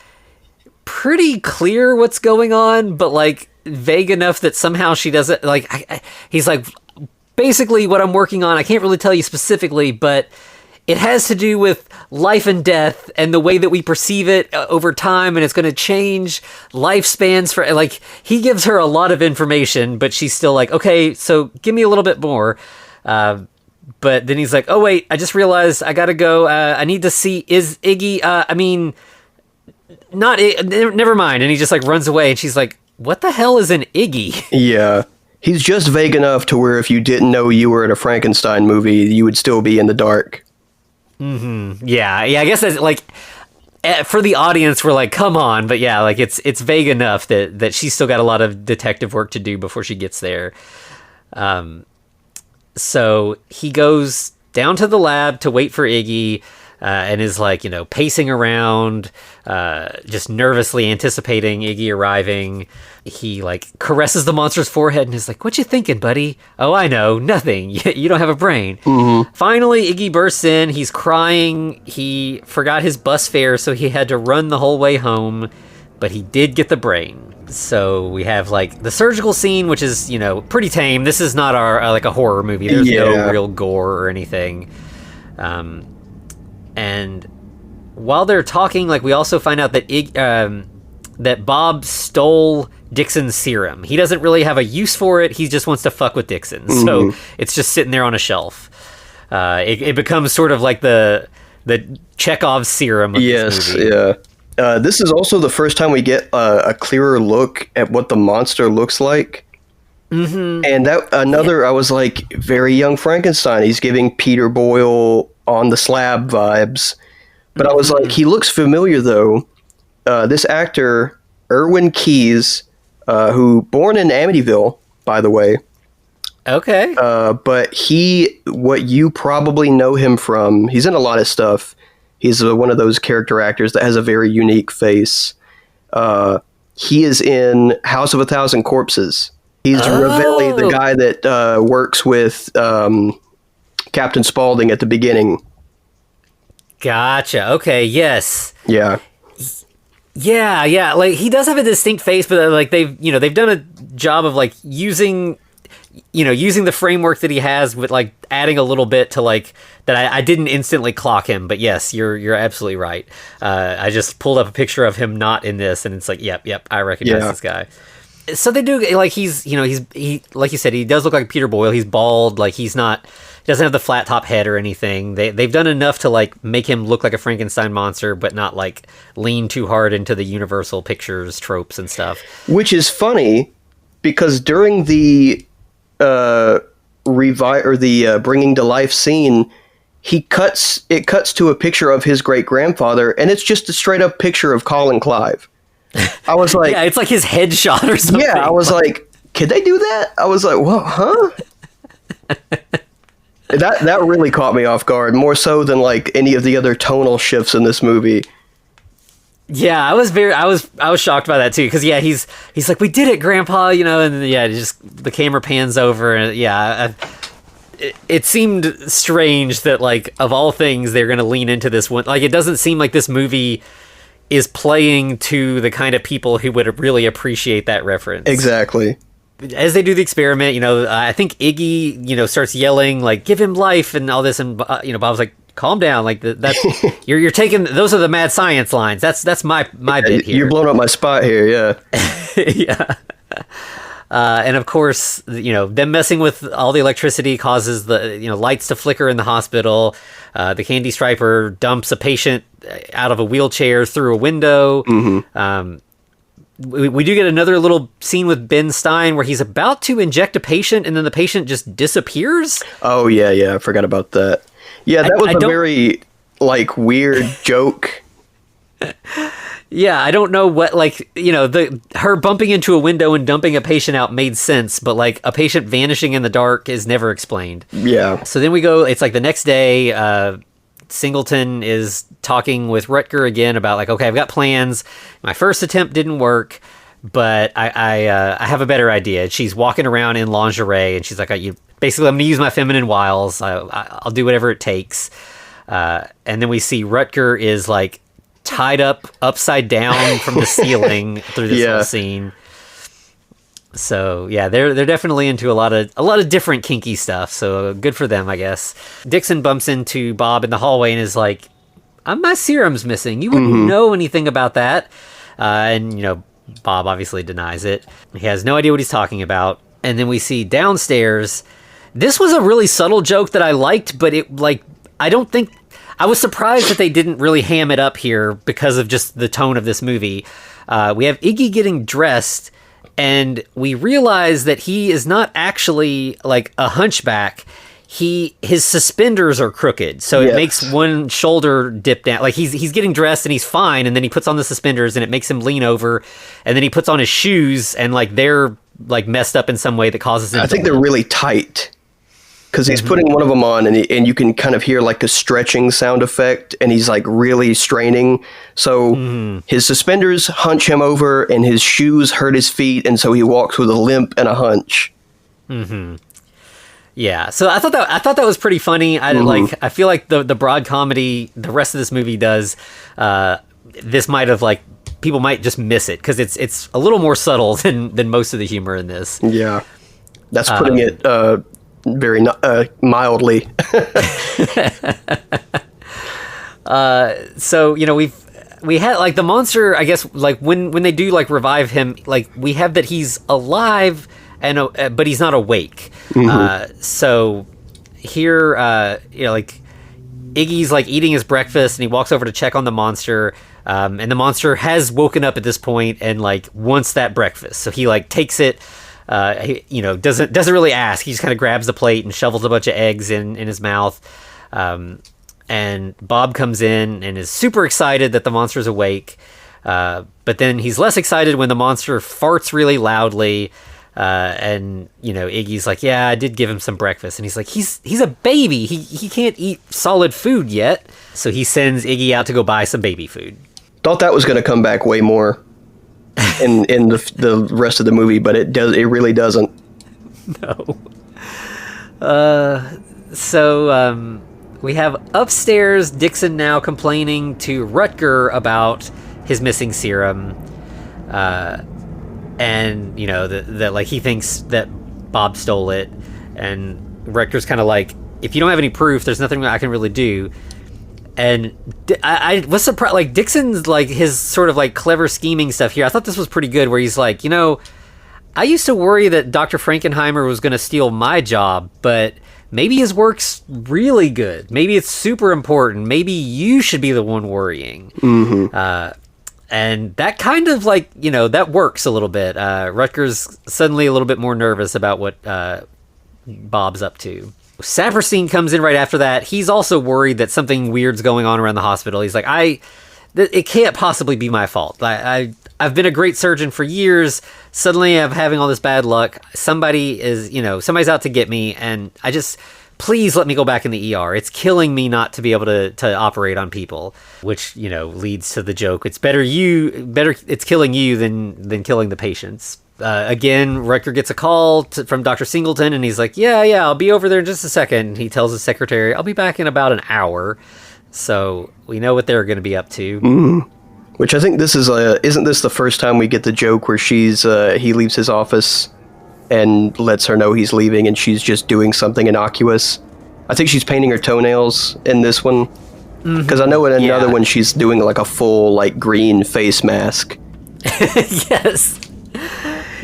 pretty clear what's going on, but like vague enough that somehow she doesn't like. He's like, basically what I'm working on. I can't really tell you specifically, but it has to do with life and death and the way that we perceive it over time, and it's going to change lifespans for, like, he gives her a lot of information, but she's still like, okay, so give me a little bit more. But then he's like, oh, wait, I just realized I got to go. I need to see, is Iggy, never mind. And he just, like, runs away, and she's like, what the hell is an Iggy? Yeah. He's just vague enough to where if you didn't know you were in a Frankenstein movie, you would still be in the dark. Mm-hmm. Yeah, I guess that's, like, for the audience, we're like, come on. But yeah, like, it's vague enough that she's still got a lot of detective work to do before she gets there. So he goes down to the lab to wait for Iggy, and is, like, pacing around, just nervously anticipating Iggy arriving. He, like, caresses the monster's forehead and is like, what you thinking, buddy? Oh, I know, nothing. You don't have a brain. Mm-hmm. Finally, Iggy bursts in. He's crying. He forgot his bus fare, so he had to run the whole way home, but he did get the brain. So we have, like, the surgical scene, which is, pretty tame. This is not our like a horror movie. There's no real gore or anything. And while they're talking, like, we also find out that that Bob stole Dixon's serum. He doesn't really have a use for it. He just wants to fuck with Dixon. Mm-hmm. So it's just sitting there on a shelf. It becomes sort of like the Chekhov's serum of this movie. Yeah. This is also the first time we get a clearer look at what the monster looks like. Mm-hmm. And I was like, very young Frankenstein. He's giving Peter Boyle on the slab vibes. But I was like, he looks familiar, though. This actor, Irwin Keyes, who born in Amityville, by the way. Okay. But what you probably know him from, he's in a lot of stuff. He's one of those character actors that has a very unique face. He is in House of a Thousand Corpses. He's Ravelli, the guy that works with Captain Spaulding at the beginning. Gotcha. Okay. Yes. Yeah. Yeah. Like, he does have a distinct face, but, like, they've done a job of, like, using the framework that he has with, like, adding a little bit to, like, that I didn't instantly clock him. But yes, you're absolutely right. I just pulled up a picture of him not in this, and it's like, yep, I recognize this guy. So they do, like, he's like you said, he does look like Peter Boyle. He's bald, like, he doesn't have the flat top head or anything. They've done enough to, like, make him look like a Frankenstein monster, but not, like, lean too hard into the Universal Pictures tropes and stuff. Which is funny, because during the bringing to life scene, it cuts to a picture of his great grandfather, and it's just a straight up picture of Colin Clive. I was like, yeah, it's like his headshot or something. Yeah, I was like, could they do that? I was like, what? Huh? That really caught me off guard, more so than, like, any of the other tonal shifts in this movie. Yeah, I was shocked by that too, because yeah, he's like, we did it, Grandpa, and then, yeah, just the camera pans over, and yeah, it seemed strange that, like, of all things, they're gonna lean into this one. Like, it doesn't seem like this movie is playing to the kind of people who would really appreciate that reference. Exactly. As they do the experiment, I think Iggy, starts yelling, like, give him life and all this, and Bob's like, calm down, like, that's you're taking, those are the mad science lines. That's my bit here. You're blowing up my spot here, yeah. Yeah. And of course, them messing with all the electricity causes the lights to flicker in the hospital. The candy striper dumps a patient out of a wheelchair through a window. Mm-hmm. We do get another little scene with Ben Stein where he's about to inject a patient, and then the patient just disappears. Oh yeah, I forgot about that. Yeah, that was a very, like, weird joke. Yeah, I don't know what, like, her bumping into a window and dumping a patient out made sense, but, like, a patient vanishing in the dark is never explained. Yeah. So then we go, it's like the next day, Singleton is talking with Rutger again about, like, okay, I've got plans. My first attempt didn't work, but I have a better idea. She's walking around in lingerie, and she's like, basically, I'm going to use my feminine wiles. I'll do whatever it takes. And then we see Rutger is, like, tied up upside down from the ceiling through this whole scene. So yeah, they're definitely into a lot of different kinky stuff. So good for them, I guess. Dixon bumps into Bob in the hallway and is like, "My serum's missing. You wouldn't know anything about that." And Bob obviously denies it. He has no idea what he's talking about. And then we see downstairs. This was a really subtle joke that I liked, but I don't think I was surprised that they didn't really ham it up here because of just the tone of this movie. We have Iggy getting dressed, and we realize that he is not actually like a hunchback. His suspenders are crooked, so it makes one shoulder dip down. Like he's getting dressed and he's fine, and then he puts on the suspenders and it makes him lean over, and then he puts on his shoes and like they're like messed up in some way that causes him. I think they're really tight. Because he's putting one of them on, and you can kind of hear like a stretching sound effect, and he's like really straining. So his suspenders hunch him over, and his shoes hurt his feet, and so he walks with a limp and a hunch. Yeah, so I thought that was pretty funny. I feel like the broad comedy the rest of this movie does. This might have like people might just miss it because it's a little more subtle than most of the humor in this. Yeah, that's putting it. Very mildly. So we had like the monster, I guess, like when they do like revive him, like we have that he's alive but he's not awake. So here like Iggy's like eating his breakfast and he walks over to check on the monster, and the monster has woken up at this point and like wants that breakfast, so he like takes it. He doesn't really ask. He just kind of grabs the plate and shovels a bunch of eggs in his mouth. And Bob comes in and is super excited that the monster's awake. But then he's less excited when the monster farts really loudly. And Iggy's like, "Yeah, I did give him some breakfast." And he's like, he's a baby. He can't eat solid food yet. So he sends Iggy out to go buy some baby food. Thought that was going to come back way more in the rest of the movie, but it really doesn't. No. So we have upstairs Dixon now complaining to Rutger about his missing serum, and that like he thinks that Bob stole it, and Rutger's kind of like, if you don't have any proof, there's nothing I can really do. And I was surprised, like Dixon's like his sort of like clever scheming stuff here. I thought this was pretty good, where he's like, I used to worry that Dr. Frankenheimer was going to steal my job, but maybe his work's really good. Maybe it's super important. Maybe you should be the one worrying. And that kind of like, that works a little bit. Rutger's suddenly a little bit more nervous about what Bob's up to. Saperstein comes in right after that. He's also worried that something weird's going on around the hospital. He's like, it can't possibly be my fault. I've been a great surgeon for years. Suddenly I'm having all this bad luck. Somebody's out to get me, and please let me go back in the ER. It's killing me not to be able to operate on people, which, leads to the joke. It's it's killing you than killing the patients. Again, Rutger gets a call from Dr. Singleton, and he's like, yeah, I'll be over there in just a second. He tells his secretary, I'll be back in about an hour. So we know what they're going to be up to. Which I think this is isn't this the first time we get the joke where he leaves his office and lets her know he's leaving, and she's just doing something innocuous. I think she's painting her toenails in this one, because I know in another one she's doing like a full like green face mask. Yes.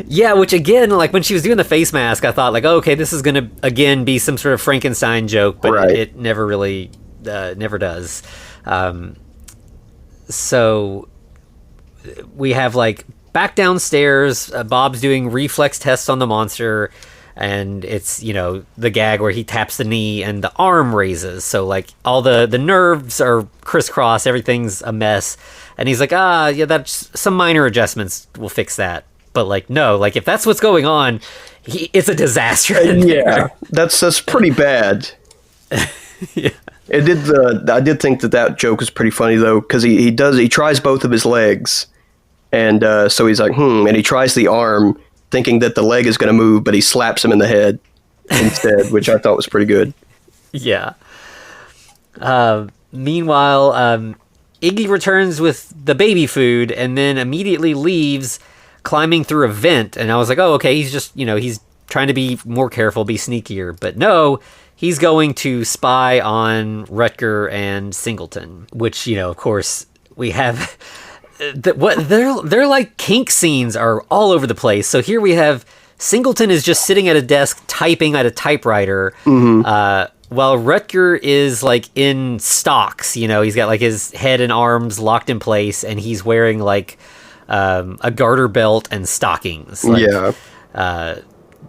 Yeah, which again, like when she was doing the face mask, I thought like, oh, okay, this is going to again be some sort of Frankenstein joke, but it never really never does. So we have like back downstairs, Bob's doing reflex tests on the monster, and it's the gag where he taps the knee and the arm raises, so like all the nerves are crisscross, everything's a mess, and he's like, that's some minor adjustments will fix that. But like, no, like if that's what's going on, it's a disaster. That's pretty bad. Yeah. I did think that joke was pretty funny though, because he tries both of his legs, and so he's like, and he tries the arm, thinking that the leg is going to move, but he slaps him in the head instead, which I thought was pretty good. Yeah. Meanwhile, Iggy returns with the baby food and then immediately leaves, climbing through a vent, and I was like, oh, okay, he's just, he's trying to be more careful, be sneakier. But no, he's going to spy on Rutger and Singleton, which, of course, we have... They're like kink scenes are all over the place. So here we have Singleton is just sitting at a desk typing at a typewriter, while Rutger is like in stocks. He's got like his head and arms locked in place, and he's wearing like a garter belt and stockings. Like,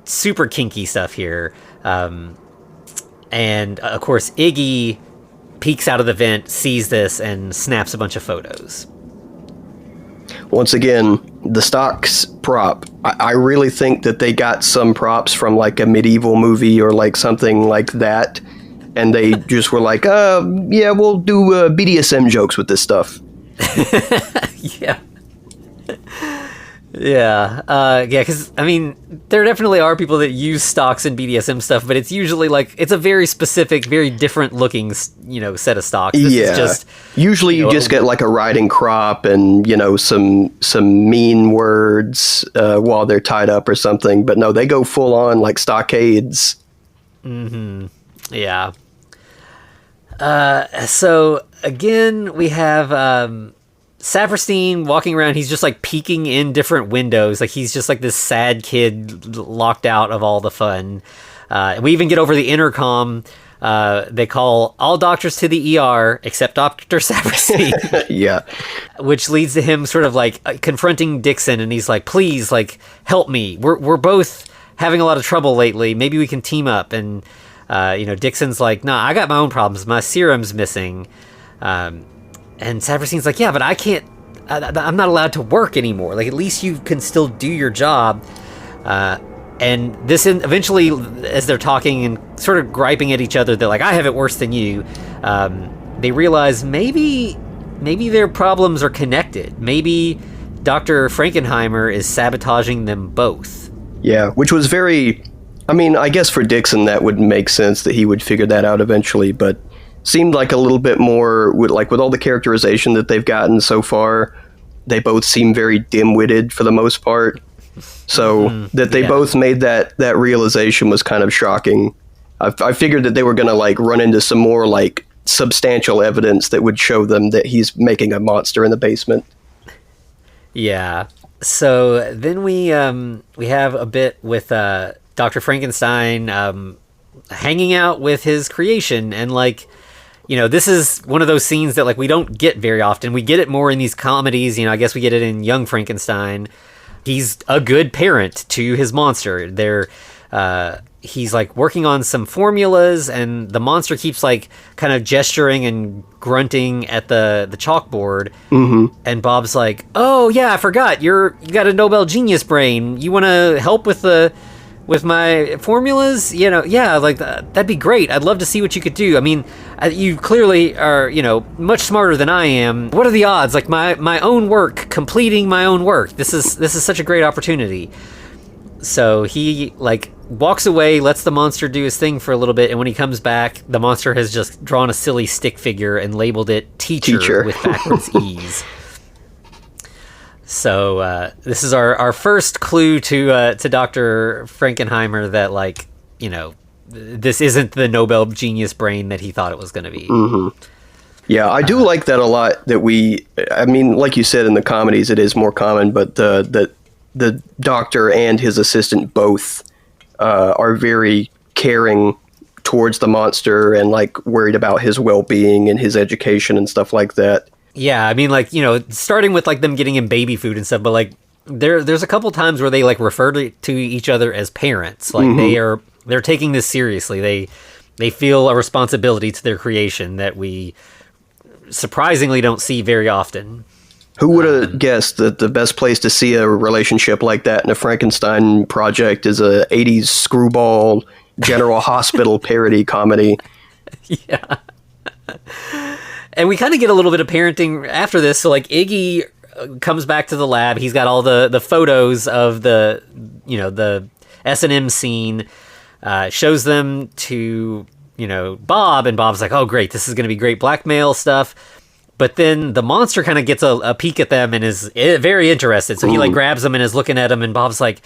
super kinky stuff here. And of course, Iggy peeks out of the vent, sees this, and snaps a bunch of photos. Once again, the stocks prop. I really think that they got some props from like a medieval movie or like something like that. And they just were like, yeah, we'll do BDSM jokes with this stuff. Yeah. Yeah, because, I mean, there definitely are people that use stocks in BDSM stuff, but it's usually, like, it's a very specific, very different-looking, set of stocks. This is just... Usually you just get, like, a riding crop and, some mean words while they're tied up or something, but no, they go full-on, like, stockades. Mm-hmm. Yeah. So, again, we have... Saperstein walking around, he's just like peeking in different windows. Like he's just like this sad kid locked out of all the fun. We even get over the intercom. They call all doctors to the ER except Dr. Saperstein. Yeah. Which leads to him sort of like confronting Dixon, and he's like, please, like, help me. We're both having a lot of trouble lately. Maybe we can team up. And, Dixon's like, nah, I got my own problems. My serum's missing. And Saperstein's like, yeah, but I can't, I'm not allowed to work anymore. Like, at least you can still do your job. And this eventually, as they're talking and sort of griping at each other, they're like, I have it worse than you. They realize maybe their problems are connected. Maybe Dr. Frankenheimer is sabotaging them both. Yeah, which was very, I mean, I guess for Dixon that would make sense that he would figure that out eventually, but seemed like a little bit more, with all the characterization that they've gotten so far, they both seem very dim-witted for the most part. So that they both made that realization was kind of shocking. I figured that they were going to like run into some more like substantial evidence that would show them that he's making a monster in the basement. Yeah. So then we have a bit with Dr. Frankenstein hanging out with his creation, and like, this is one of those scenes that like we don't get very often. We get it more in these comedies. I guess we get it in Young Frankenstein. He's a good parent to his monster. He's like working on some formulas, and the monster keeps like kind of gesturing and grunting at the chalkboard. Mm-hmm. And Bob's like, "Oh yeah, I forgot. You got a Nobel genius brain. You want to help with my formulas? Yeah, like that'd be great. I'd love to see what you could do. I mean, you clearly are, much smarter than I am. What are the odds? Like my own work, completing my own work. This is such a great opportunity." So he like walks away, lets the monster do his thing for a little bit, and when he comes back, the monster has just drawn a silly stick figure and labeled it teacher. With backwards E's. So this is our first clue to Dr. Frankenheimer that, like, this isn't the Nobel genius brain that he thought it was going to be. Mm-hmm. Yeah, I do like that a lot. I mean, like you said, in the comedies, it is more common, but the doctor and his assistant both are very caring towards the monster and like worried about his well-being and his education and stuff like that. Yeah, I mean, like, starting with like them getting him baby food and stuff, but like there's a couple times where they like refer to each other as parents. Like they're taking this seriously. They feel a responsibility to their creation that we surprisingly don't see very often. Who would have guessed that the best place to see a relationship like that in a Frankenstein project is a 80s screwball General Hospital parody comedy? Yeah. And we kind of get a little bit of parenting after this. So like Iggy comes back to the lab. He's got all the photos of the S&M scene, shows them to, Bob, and Bob's like, oh great, this is going to be great blackmail stuff. But then the monster kind of gets a peek at them and is very interested. So he like grabs them and is looking at them, and Bob's like,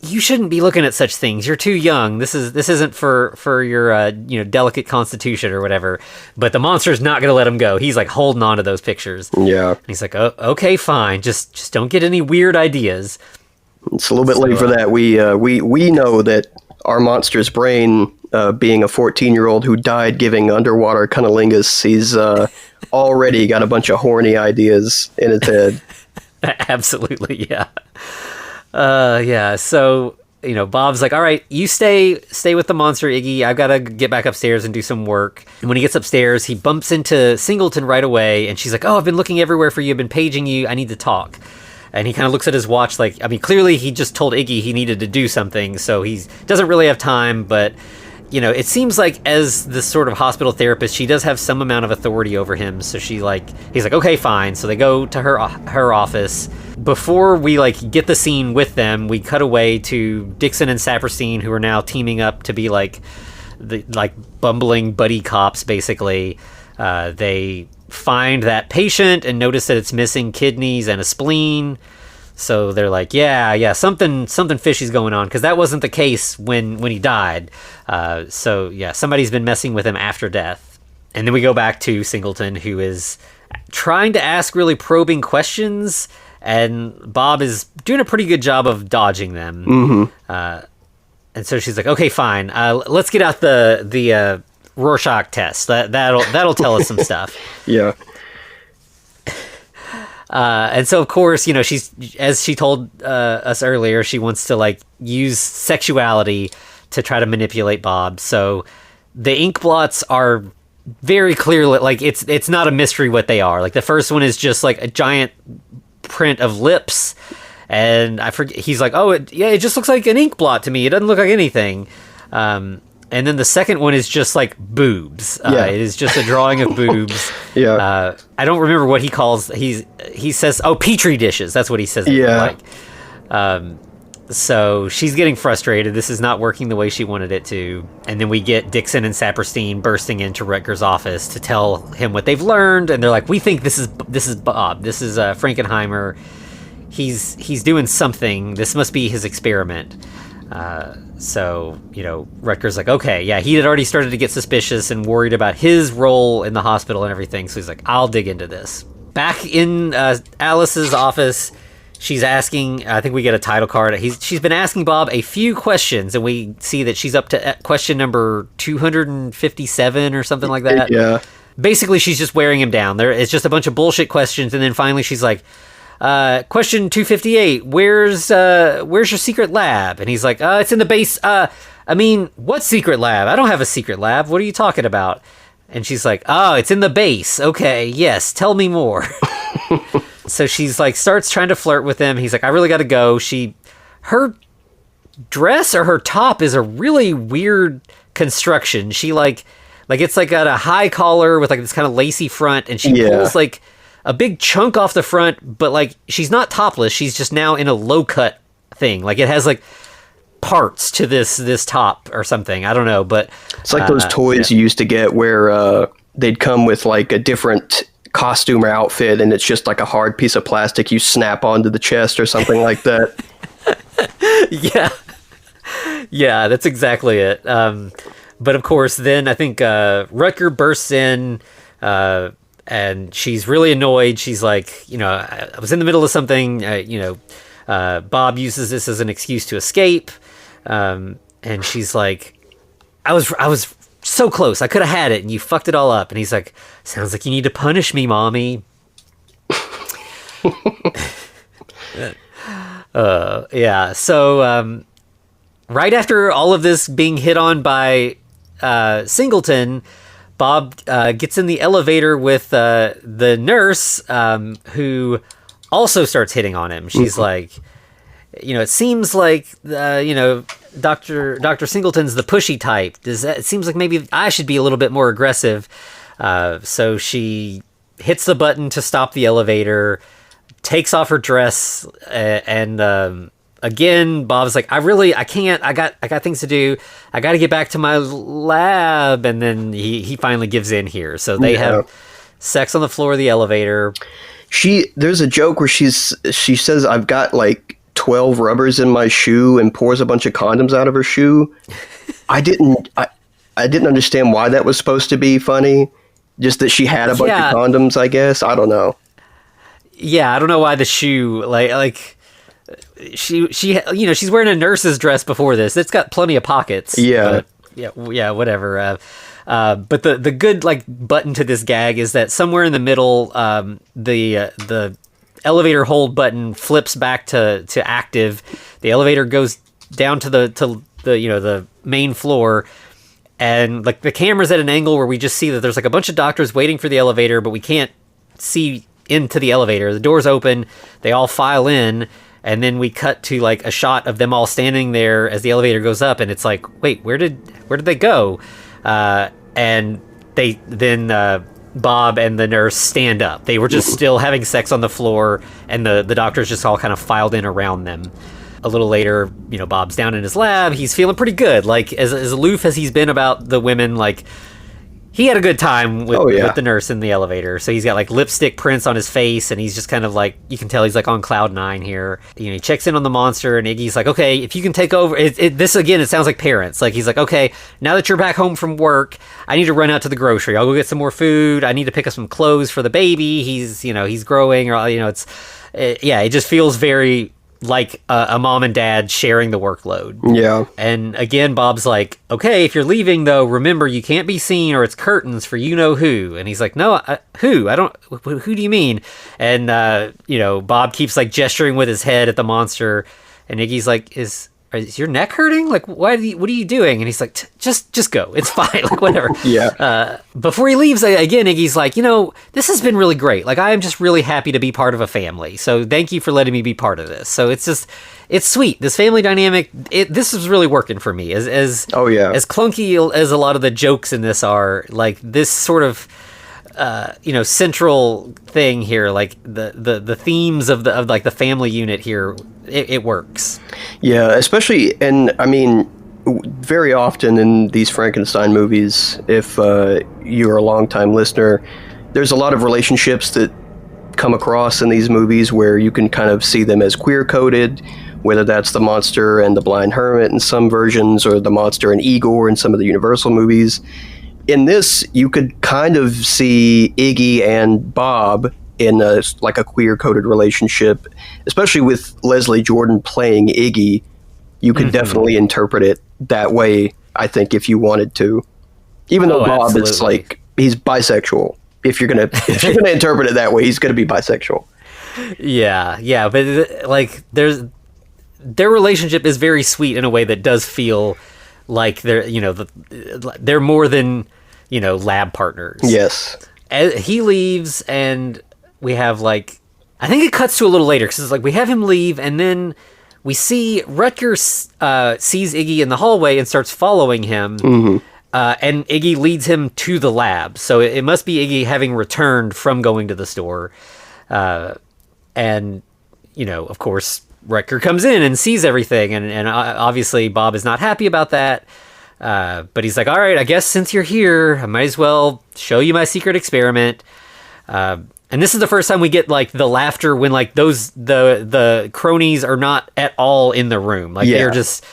you shouldn't be looking at such things. You're too young. This isn't for your delicate constitution or whatever. But the monster's not gonna let him go. He's like holding on to those pictures. Yeah. And he's like, oh, okay, fine. Just don't get any weird ideas. It's a little bit late for that. We know that our monster's brain, being a 14-year-old who died giving underwater cunnilingus, he's already got a bunch of horny ideas in his head. Absolutely, yeah. Yeah, so, Bob's like, all right, you stay with the monster, Iggy. I've got to get back upstairs and do some work. And when he gets upstairs, he bumps into Singleton right away, and she's like, oh, I've been looking everywhere for you. I've been paging you. I need to talk. And he kind of looks at his watch like, clearly he just told Iggy he needed to do something, so he doesn't really have time, but... it seems like as this sort of hospital therapist, she does have some amount of authority over him. So he's like, okay, fine. So they go to her office. Before we get the scene with them, we cut away to Dixon and Saperstein, who are now teaming up to be the bumbling buddy cops. Basically, they find that patient and notice that it's missing kidneys and a spleen. So they're like, yeah, something fishy's going on, because that wasn't the case when he died. So somebody's been messing with him after death. And then we go back to Singleton, who is trying to ask really probing questions, and Bob is doing a pretty good job of dodging them. Mm-hmm. And so she's like, okay, fine, let's get out the Rorschach test. That'll tell us some stuff. Yeah. And so, of course, she's, as she told us earlier, she wants to use sexuality to try to manipulate Bob. So the ink blots are very clearly it's not a mystery what they are. The first one is just a giant print of lips, and I forget. He's like, oh, it just looks like an ink blot to me. It doesn't look like anything. And then the second one is just boobs. It is just a drawing of boobs. Yeah. I don't remember what he calls. He says, "Oh, petri dishes." That's what he says. Yeah. So she's getting frustrated. This is not working the way she wanted it to. And then we get Dixon and Saperstein bursting into Rutger's office to tell him what they've learned. And they're like, "We think this is Bob. This is Frankenheimer. He's doing something. This must be his experiment." So, Rutger's like, okay, yeah, he had already started to get suspicious and worried about his role in the hospital and everything. So he's like, I'll dig into this. Back in Alice's office, she's asking, I think we get a title card. She's been asking Bob a few questions, and we see that she's up to question number 257 or something like that. Yeah. Basically, she's just wearing him down. It's just a bunch of bullshit questions, and then finally she's like, question 258, where's your secret lab? And he's like, it's in the base. What secret lab? I don't have a secret lab. What are you talking about? And she's like, oh, it's in the base. Okay, yes, tell me more. So she's starts trying to flirt with him. He's like, I really got to go. Her dress or her top is a really weird construction. She it's got a high collar with this kind of lacy front, and she pulls a big chunk off the front, but she's not topless. She's just now in a low cut thing. It has parts to this top or something. I don't know, but it's those toys you used to get where they'd come with a different costume or outfit, and it's just a hard piece of plastic you snap onto the chest or something like that. Yeah, that's exactly it. But of course, then I think Rutger bursts in. And she's really annoyed. She's like, I was in the middle of something. Bob uses this as an excuse to escape. And she's like, I was so close. I could have had it, and you fucked it all up. And he's like, sounds like you need to punish me, mommy. Yeah. So right after all of this being hit on by Singleton, Bob gets in the elevator with the nurse, who also starts hitting on him. She's like, it seems like, Dr. Singleton's the pushy type. It seems like maybe I should be a little bit more aggressive. So she hits the button to stop the elevator, takes off her dress, and again, Bob's like, I can't, I got things to do. I got to get back to my lab. And then he finally gives in here. So they have sex on the floor of the elevator. There's a joke where she says, I've got like 12 rubbers in my shoe, and pours a bunch of condoms out of her shoe. I didn't understand why that was supposed to be funny. Just that she had a bunch of condoms, I guess. I don't know. Yeah, I don't know why the shoe, like she she's wearing a nurse's dress before this. It's got plenty of pockets. Yeah. Yeah, whatever. But the good like button to this gag is that somewhere in the middle, the elevator hold button flips back to active. The elevator goes down to the main floor, and like the camera's at an angle where we just see that there's like a bunch of doctors waiting for the elevator, but we can't see into the elevator. The doors open, they all file in, and then we cut to like a shot of them all standing there as the elevator goes up, and it's like, wait, where did they go? And they then Bob and the nurse stand up. They were just still having sex on the floor, and the doctors just all kind of filed in around them. A little later, Bob's down in his lab. He's feeling pretty good. Like as aloof as he's been about the women, like he had a good time with the nurse in the elevator. So he's got like lipstick prints on his face, and he's just kind of like, you can tell he's like on cloud nine here. He checks in on the monster, and Iggy's like, okay, if you can take over. This again, it sounds like parents. Like he's like, okay, now that you're back home from work, I need to run out to the grocery. I'll go get some more food. I need to pick up some clothes for the baby. He's growing, or it just feels very like a mom and dad sharing the workload. Yeah. And again, Bob's like, okay, if you're leaving though, remember you can't be seen or it's curtains for you-know-who. And he's like, no, who? Who do you mean? And, Bob keeps like gesturing with his head at the monster. And Iggy's like, is your neck hurting? Like, what are you doing? And he's like, just go. It's fine. Like, whatever. Yeah. Before he leaves, again, Iggy's like, this has been really great. Like, I am just really happy to be part of a family. So thank you for letting me be part of this. So it's sweet. This family dynamic, this is really working for me. As clunky as a lot of the jokes in this are, like this sort of, central thing here, like the themes of like the family unit here, it works. Yeah, especially, and I mean, very often in these Frankenstein movies, if you're a longtime listener, there's a lot of relationships that come across in these movies where you can kind of see them as queer-coded, whether that's the monster and the blind hermit in some versions, or the monster and Igor in some of the Universal movies. In this, you could kind of see Iggy and Bob in a queer-coded relationship, especially with Leslie Jordan playing Iggy. You could definitely interpret it that way, I think, if you wanted to. Even though Bob absolutely. Is like, he's bisexual. If you're gonna interpret it that way, he's gonna be bisexual. Yeah, but like their relationship is very sweet in a way that does feel like they're more than lab partners. Yes. He leaves, and we have like, I think it cuts to a little later because it's like we have him leave, and then we see Rutger sees Iggy in the hallway and starts following him. Mm-hmm. And Iggy leads him to the lab. So it must be Iggy having returned from going to the store. And, of course, Rutger comes in and sees everything. And obviously Bob is not happy about that. But he's like, all right, I guess since you're here, I might as well show you my secret experiment. And this is the first time we get like the laughter when like the cronies are not at all in the room. Like they're just...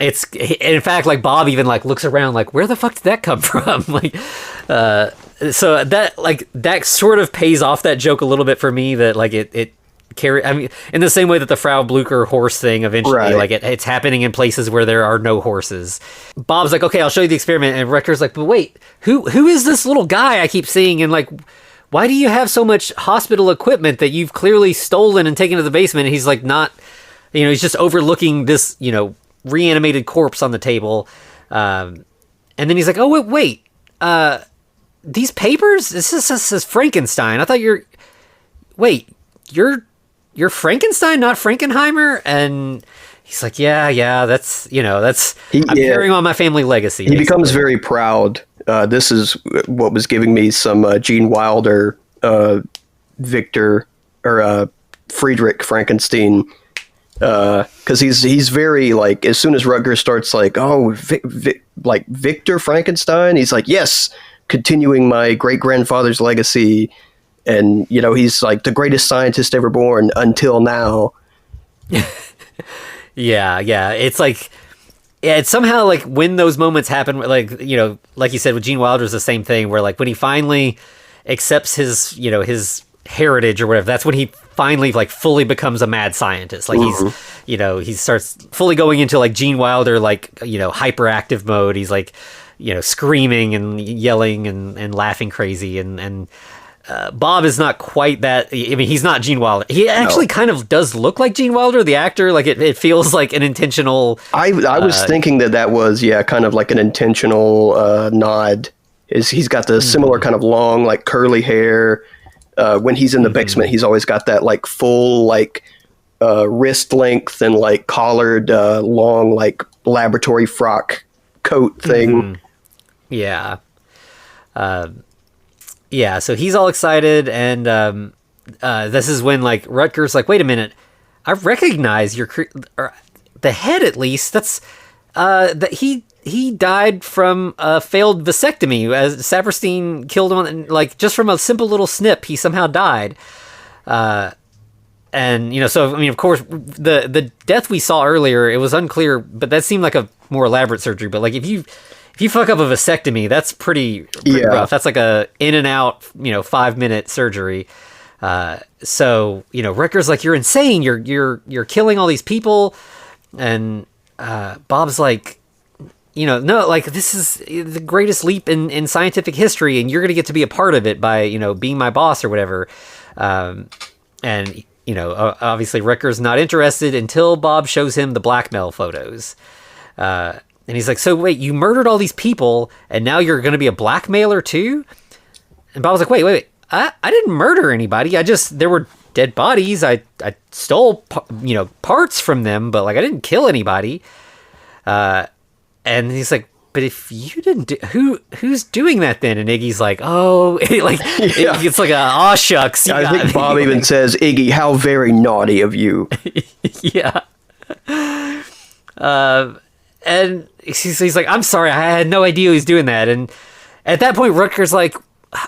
It's in fact like Bob even like looks around like, where the fuck did that come from? Like, so that sort of pays off that joke a little bit for me, that like it carry. I mean, in the same way that the Frau Blucher horse thing eventually, right. Like it's happening in places where there are no horses. Bob's like, okay, I'll show you the experiment, and Rutger's like, but wait, who is this little guy I keep seeing, and like, why do you have so much hospital equipment that you've clearly stolen and taken to the basement? And he's like, not, he's just overlooking this, reanimated corpse on the table, and then he's like, oh wait, these papers, this says Frankenstein. I thought you're Frankenstein, not Frankenheimer. And he's like, yeah, that's I'm carrying on my family legacy. He becomes very proud. This is what was giving me some Gene Wilder Victor or Friedrich Frankenstein, because he's very like, as soon as Rutger starts like, oh, like Victor Frankenstein, he's like, yes, continuing my great-grandfather's legacy. And, you know, he's like the greatest scientist ever born until now. Yeah. It's like, it's somehow like when those moments happen, like, you know, like you said with Gene Wilder's the same thing, where like when he finally accepts his, you know, his heritage or whatever, that's when he finally like fully becomes a mad scientist. Like he's, you know, he starts fully going into like Gene Wilder, like, you know, hyperactive mode. He's like, you know, screaming and yelling and laughing crazy. And Bob is not quite that. I mean, he's not Gene Wilder. He actually kind of does look like Gene Wilder, the actor. Like it feels like an intentional. I was thinking that was, kind of like an intentional nod. He's got the similar kind of long, like curly hair. When he's in the basement, he's always got that like full, like wrist length and like collared, long, like laboratory frock coat thing. Yeah. So he's all excited, and this is when like Rutger's like, wait a minute, I recognize the head, at least. That's that he died from a failed vasectomy, as Saperstein killed him, and like just from a simple little snip, he somehow died. And you know, so I mean, of course, the death we saw earlier, it was unclear, but that seemed like a more elaborate surgery. But like if you fuck up a vasectomy, that's pretty rough. That's like a in and out, 5-minute surgery. So, Rutger's like, you're insane. You're killing all these people. And Bob's like, no, like this is the greatest leap in scientific history, and you're going to get to be a part of it by, being my boss or whatever. And, obviously Rutger's not interested until Bob shows him the blackmail photos. And he's like, so wait, you murdered all these people, and now you're going to be a blackmailer too? And Bob was like, wait, I didn't murder anybody. There were dead bodies. I stole, parts from them, but like I didn't kill anybody. And he's like, but if you didn't who's doing that then? And Iggy's like, it's like aw shucks. I think Bob even says, Iggy, how very naughty of you. Yeah. And he's like, I'm sorry, I had no idea he was doing that. And at that point, Rutger's like,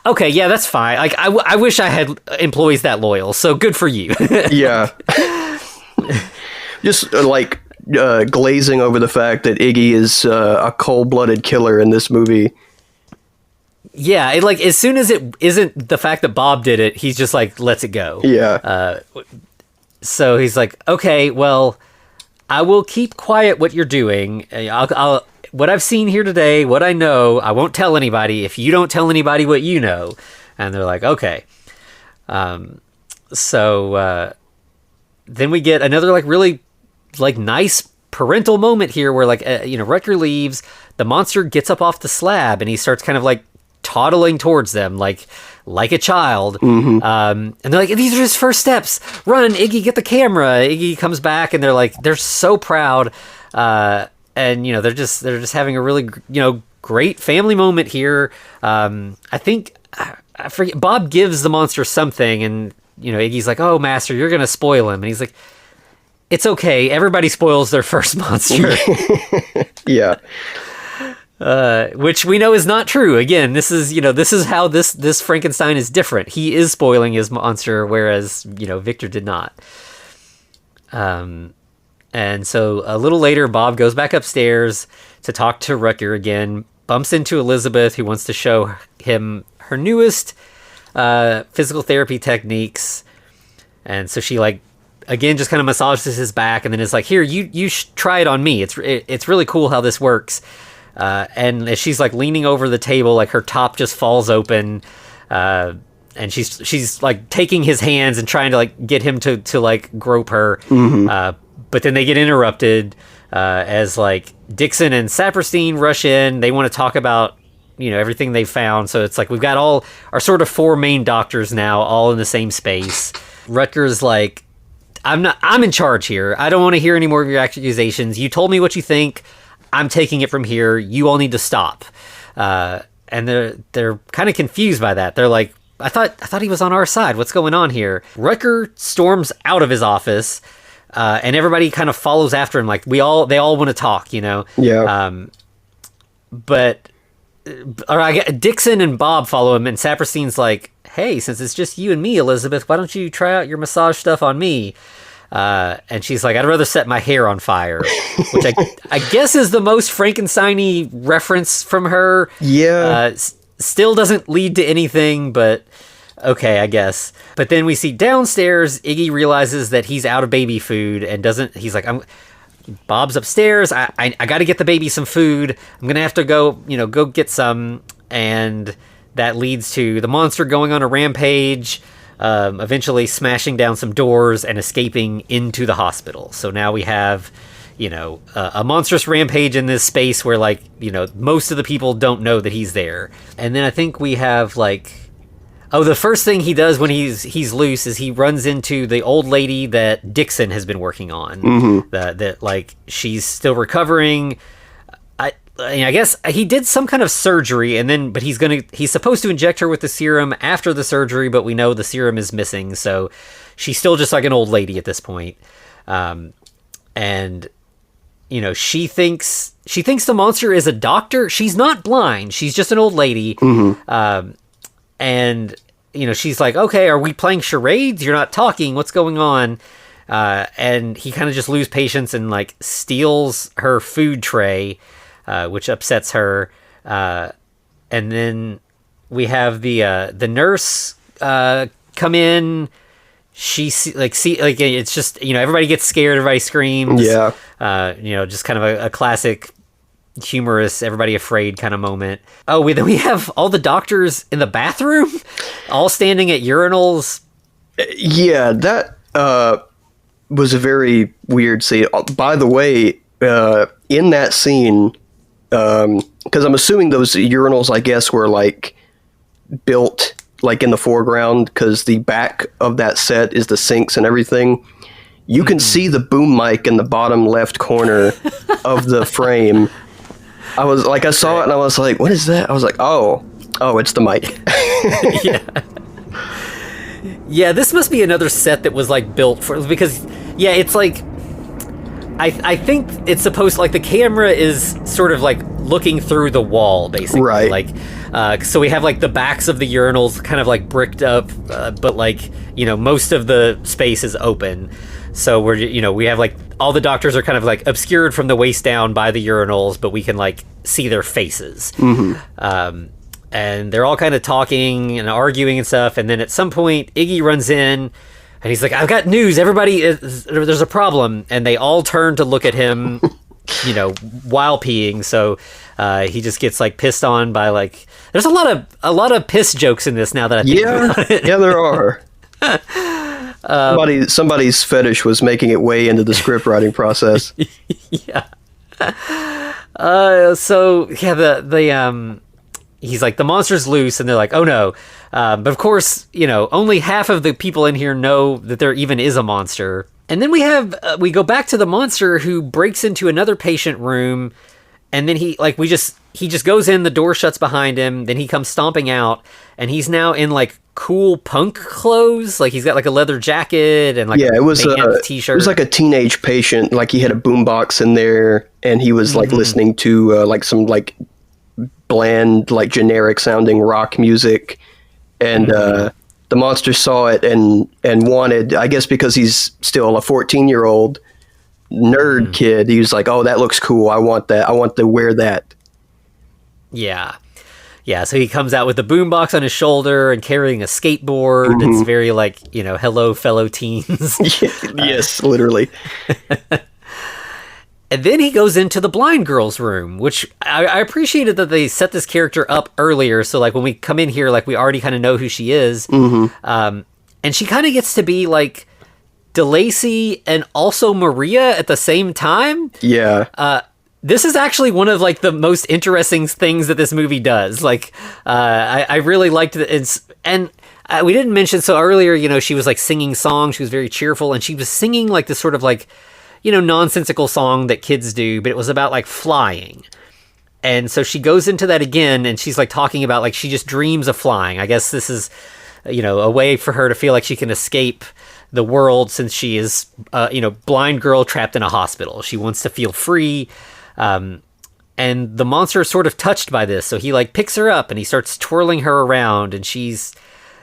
okay, yeah, that's fine. Like, I wish I had employees that loyal, so good for you. Yeah. Just, glazing over the fact that Iggy is a cold-blooded killer in this movie. Yeah, as soon as it isn't the fact that Bob did it, he's just like, lets it go. Yeah. So he's like, okay, well, I will keep quiet what you're doing. I'll what I've seen here today, what I know, I won't tell anybody if you don't tell anybody what you know. And they're like, okay. So then we get another really nice parental moment here where Rutger leaves, the monster gets up off the slab and he starts kind of toddling towards them like a child. And they're like, these are his first steps, run Iggy, get the camera. Iggy comes back and they're so proud, and they're just having a really great family moment here. I think I forget, Bob gives the monster something and Iggy's like, oh master, you're gonna spoil him, and he's like, it's okay, everybody spoils their first monster. Yeah. Which we know is not true. Again, this is how this Frankenstein is different. He is spoiling his monster, whereas, Victor did not. And so a little later, Bob goes back upstairs to talk to Rutger again, bumps into Elizabeth, who wants to show him her newest physical therapy techniques. And so she again just kind of massages his back and then is like, here, you try it on me. It's really cool how this works. And as she's leaning over the table, her top just falls open, and she's taking his hands and trying to get him to grope her. But then they get interrupted as Dixon and Saperstein rush in. They want to talk about everything they found. So it's we've got all our sort of 4 main doctors now, all in the same space. Rutger's like, I'm in charge here. I don't want to hear any more of your accusations. You told me what you think. I'm taking it from here. You all need to stop. And they're kind of confused by that. They're like, I thought he was on our side. What's going on here? Rutger storms out of his office, and everybody kind of follows after him. They all want to talk, Yeah. But Dixon and Bob follow him, and Saperstein's like, hey, since it's just you and me, Elizabeth, why don't you try out your massage stuff on me? And she's like, I'd rather set my hair on fire, which I guess is the most Frankenstein-y reference from her. Yeah. Still doesn't lead to anything, but okay, I guess. But then we see downstairs, Iggy realizes that he's out of baby food and he's like, Bob's upstairs. I got to get the baby some food. I'm going to have to go get some. And that leads to the monster going on a rampage, eventually smashing down some doors and escaping into the hospital. So now we have, a monstrous rampage in this space where, like, most of the people don't know that he's there. And then I think we have, like, the first thing he does when he's loose is he runs into the old lady that Dixon has been working on. Mm-hmm. That like she's still recovering. I guess he did some kind of surgery, but he's supposed to inject her with the serum after the surgery, but we know the serum is missing, so she's still just like an old lady at this point. And she thinks the monster is a doctor. She's not blind. She's just an old lady. Mm-hmm. And, she's like, okay, are we playing charades? You're not talking. What's going on? And he kind of just loses patience and, like, steals her food tray, which upsets her. And then we have the nurse come in. It's just, everybody gets scared. Everybody screams. Yeah. Just kind of a classic humorous, everybody afraid kind of moment. Then we have all the doctors in the bathroom, all standing at urinals. Yeah, that was a very weird scene. By the way, in that scene, because I'm assuming those urinals, I guess, were like built like in the foreground, because the back of that set is the sinks and everything. You can see the boom mic in the bottom left corner of the frame. I was like, I saw it and I was like, what is that? I was like, oh, it's the mic. Yeah, this must be another set that was like built for, because it's like, I think it's supposed, like, the camera is sort of like looking through the wall, basically. Right. Like, so we have like the backs of the urinals kind of like bricked up, but like, most of the space is open. So we have like all the doctors are kind of like obscured from the waist down by the urinals, but we can like see their faces. Mm-hmm. And they're all kind of talking and arguing and stuff. And then at some point, Iggy runs in and he's like, I've got news. There's a problem. And they all turn to look at him, while peeing. So he just gets like pissed on by, like, there's a lot of piss jokes in this now that I think about it. Yeah, there are. Somebody's fetish was making it way into the script writing process. Yeah. He's like, the monster's loose, and they're like, oh no. But of course, only half of the people in here know that there even is a monster. And then we go back to the monster, who breaks into another patient room, and then he just goes in, the door shuts behind him, then he comes stomping out, and he's now in like cool punk clothes. Like, he's got like a leather jacket and like a t-shirt. It was like a teenage patient, like he had a boombox in there, and he was like listening to like some like bland, like generic sounding rock music, and the monster saw it and wanted, I guess because he's still a 14-year-old nerd kid, he was like, oh, that looks cool, I want that, I want to wear that. Yeah, so he comes out with the boombox on his shoulder and carrying a skateboard. Mm-hmm. It's very like, hello, fellow teens. Yes, literally. And then he goes into the blind girl's room, which I appreciated that they set this character up earlier. So, like, when we come in here, like, we already kind of know who she is. Mm-hmm. And she kind of gets to be, like, DeLacy and also Maria at the same time. Yeah. This is actually one of, like, the most interesting things that this movie does. Like, I really liked it. And we didn't mention, so earlier, she was, like, singing songs. She was very cheerful. And she was singing, like, this sort of, like, nonsensical song that kids do, but it was about like flying. And so she goes into that again, and she's like talking about like she just dreams of flying. I guess this is, a way for her to feel like she can escape the world, since she is, blind girl trapped in a hospital. She wants to feel free. And And the monster is sort of touched by this, so he like picks her up and he starts twirling her around, and she's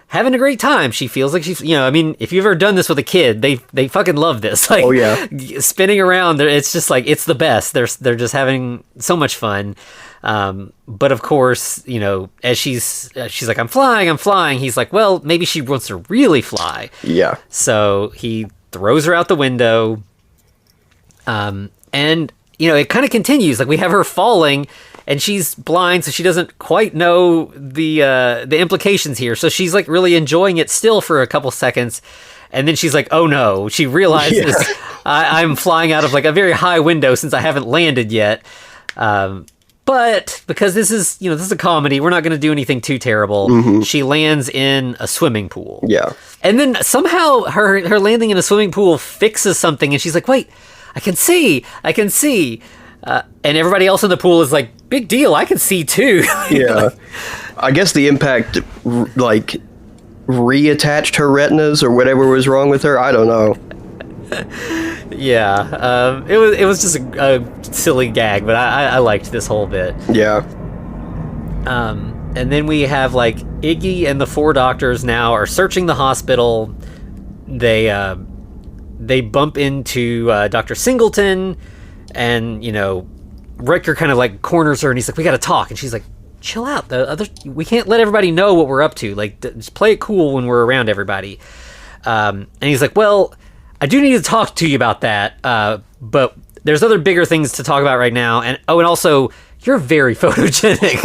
having a great time. She feels like she's, I mean, if you've ever done this with a kid, they fucking love this. Like, oh yeah, spinning around, it's just like, it's the best. They're just having so much fun. But of course, as she's like, I'm flying. He's like, well, maybe she wants to really fly. Yeah. So he throws her out the window. And it kind of continues. Like, we have her falling, and she's blind, so she doesn't quite know the implications here. So she's like really enjoying it still for a couple seconds, and then she's like, "Oh no!" She realizes I'm flying out of like a very high window since I haven't landed yet. But because this is a comedy, we're not going to do anything too terrible. Mm-hmm. She lands in a swimming pool. Yeah, and then somehow her landing in a swimming pool fixes something, and she's like, "Wait, I can see." And everybody else in the pool is like, big deal, I can see too. Yeah. I guess the impact, reattached her retinas or whatever was wrong with her. I don't know. Yeah. It was just a silly gag, but I liked this whole bit. Yeah. And then we have, like, Iggy and the 4 doctors now are searching the hospital. They bump into Dr. Singleton, and Rutger kind of like corners her, and he's like, we gotta talk, and she's like, chill out, we can't let everybody know what we're up to, like, just play it cool when we're around everybody. And he's like, well, I do need to talk to you about that, but there's other bigger things to talk about right now, and also you're very photogenic.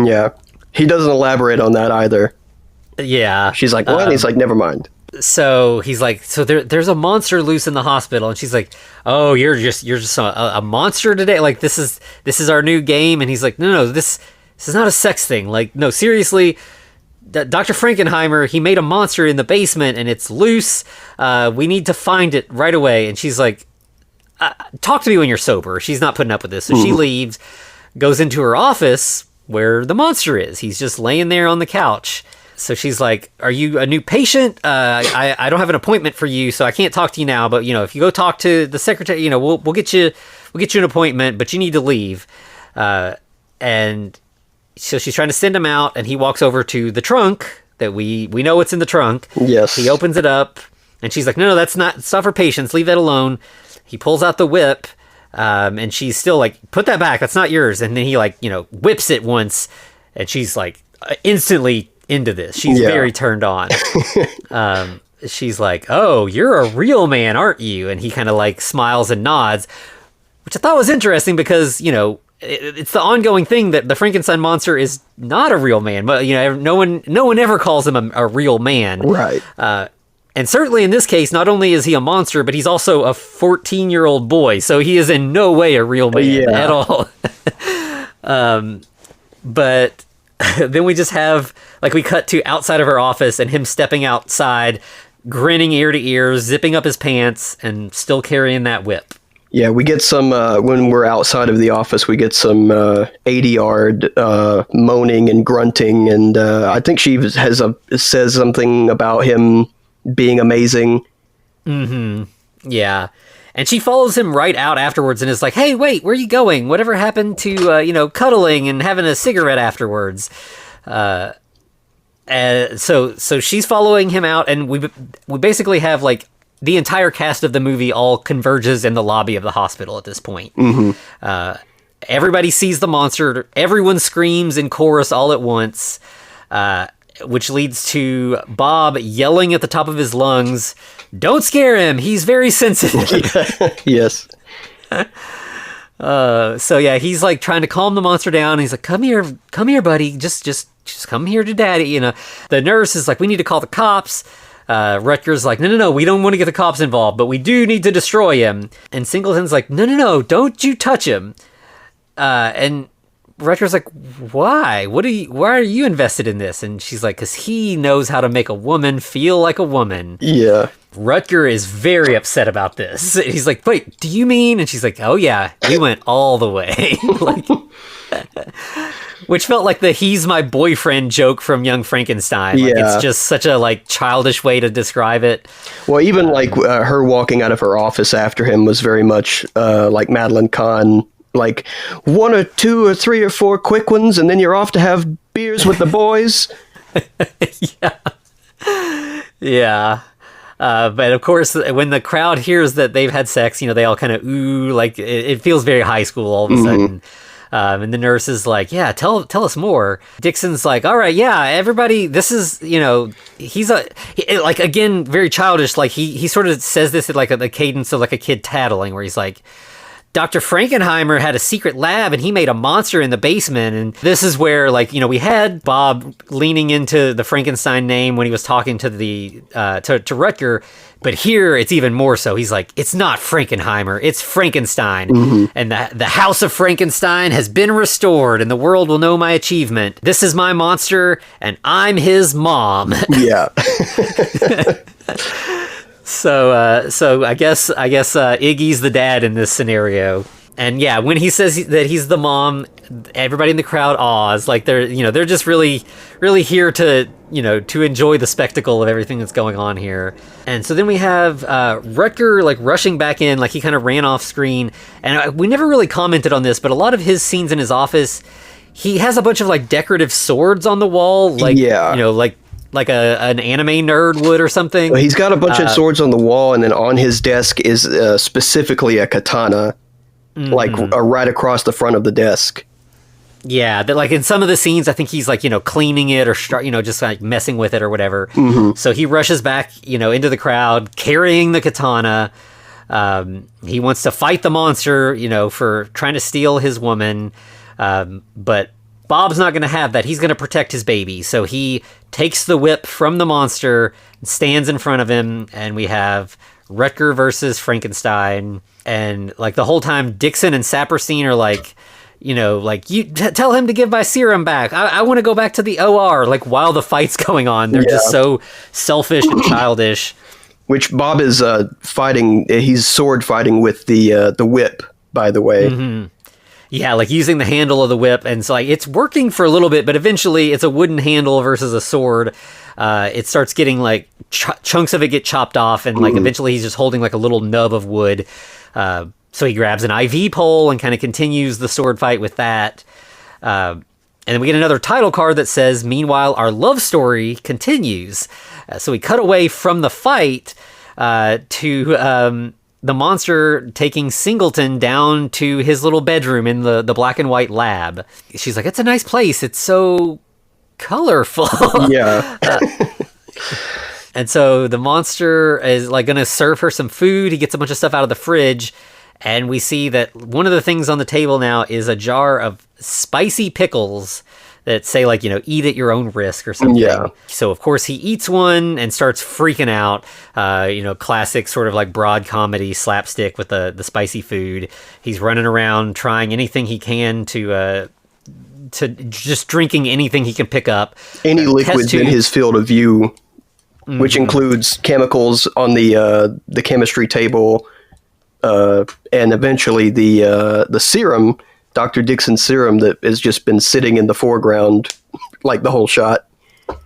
Yeah, he doesn't elaborate on that either. Yeah, she's like, what? He's like, never mind. So he's like, so there's a monster loose in the hospital, and she's like, oh, you're just a monster today. Like, this is our new game. And he's like, no, this is not a sex thing. Like, no, seriously, Dr. Frankenheimer, he made a monster in the basement, and it's loose. We need to find it right away. And she's like, talk to me when you're sober. She's not putting up with this. So she leaves, goes into her office where the monster is. He's just laying there on the couch. So she's like, are you a new patient? I don't have an appointment for you, so I can't talk to you now. But, if you go talk to the secretary, we'll get you an appointment, but you need to leave. And so she's trying to send him out, and he walks over to the trunk that we know what's in the trunk. Yes. He opens it up, and she's like, no, it's not for patients. Leave that alone. He pulls out the whip, and she's still like, put that back. That's not yours. And then he whips it once, and she's like instantly into this. She's very turned on. She's like, oh, you're a real man, aren't you? And he kind of like smiles and nods, which I thought was interesting because, it's the ongoing thing that the Frankenstein monster is not a real man. But, no one ever calls him a real man. Right. And certainly in this case, not only is he a monster, but he's also a 14-year-old boy. So he is in no way a real man at all. But then we just have, like, we cut to outside of her office and him stepping outside, grinning ear to ear, zipping up his pants, and still carrying that whip. Yeah, we get some, when we're outside of the office, we get some ADR moaning and grunting, and I think she says something about him being amazing. Mm-hmm. Yeah. And she follows him right out afterwards and is like, hey, wait, where are you going? Whatever happened to, cuddling and having a cigarette afterwards? And so she's following him out, and we basically have, like, the entire cast of the movie all converges in the lobby of the hospital at this point. Mm-hmm. Everybody sees the monster. Everyone screams in chorus all at once, which leads to Bob yelling at the top of his lungs, don't scare him. He's very sensitive. Yes. So yeah, he's like trying to calm the monster down. He's like, come here, buddy. Just come here to daddy. The nurse is like, we need to call the cops. Rutger's like, no, we don't want to get the cops involved, but we do need to destroy him. And Singleton's like, no, don't you touch him. And Rutger's like, why? Why are you invested in this? And she's like, because he knows how to make a woman feel like a woman. Yeah. Rutger is very upset about this. He's like, wait, do you mean? And she's like, oh yeah, we went all the way. Which felt like the he's my boyfriend joke from Young Frankenstein. Like, yeah. It's just such a like childish way to describe it. Well, even her walking out of her office after him was very much like Madeline Kahn like 1 or 2 or 3 or 4 quick ones, and then you're off to have beers with the boys. Yeah. But of course, when the crowd hears that they've had sex, they all kind of ooh, like it feels very high school all of a sudden. And the nurse is like, yeah, tell us more. Dixon's like, all right, yeah, everybody, this is, he's again, very childish. Like he sort of says this at like the cadence of like a kid tattling, where he's like, Dr. Frankenheimer had a secret lab and he made a monster in the basement. And this is where, like, we had Bob leaning into the Frankenstein name when he was talking to the to Rutger, but here it's even more so. He's like, it's not Frankenheimer, it's Frankenstein. And the house of Frankenstein has been restored and the world will know my achievement. This is my monster and I'm his mom. Yeah. So I guess Iggy's the dad in this scenario. And yeah, when he says that he's the mom, everybody in the crowd awes. Like they're just really, really here to enjoy the spectacle of everything that's going on here. And so then we have Rutger like rushing back in, like he kind of ran off screen. And we never really commented on this, but a lot of his scenes in his office, he has a bunch of like decorative swords on the wall, like like an anime nerd would or something. He's got a bunch of swords on the wall, and then on his desk is specifically a katana, like right across the front of the desk. Yeah, that like in some of the scenes, I think he's like, cleaning it or, just like messing with it or whatever. So he rushes back, into the crowd carrying the katana. He wants to fight the monster, for trying to steal his woman. But Bob's not going to have that. He's going to protect his baby. So he takes the whip from the monster and stands in front of him. And we have Rutger versus Frankenstein. And like the whole time, Dixon and Saperstein are like, you tell him to give my serum back. I want to go back to the OR. Like while the fight's going on, they're just so selfish and childish. Which Bob is fighting. He's sword fighting with the whip, by the way. Yeah, like using the handle of the whip, and so like it's working for a little bit, but eventually it's a wooden handle versus a sword. It starts getting like chunks of it get chopped off, and like eventually he's just holding like a little nub of wood. So he grabs an IV pole and kind of continues the sword fight with that. And then we get another title card that says, "Meanwhile, our love story continues." So we cut away from the fight to the monster taking Singleton down to his little bedroom in the black and white lab. She's like, it's a nice place. It's so colorful. Yeah. And so the monster is like going to serve her some food. He gets a bunch of stuff out of the fridge. And we see that one of the things on the table now is a jar of spicy pickles that say like, eat at your own risk or something. Yeah. So of course he eats one and starts freaking out. Classic sort of like broad comedy slapstick with the spicy food. He's running around trying anything he can to just drinking anything he can pick up. Any liquids in his field of view, which includes chemicals on the chemistry table, and eventually the serum. Dr. Dixon's serum that has just been sitting in the foreground like the whole shot.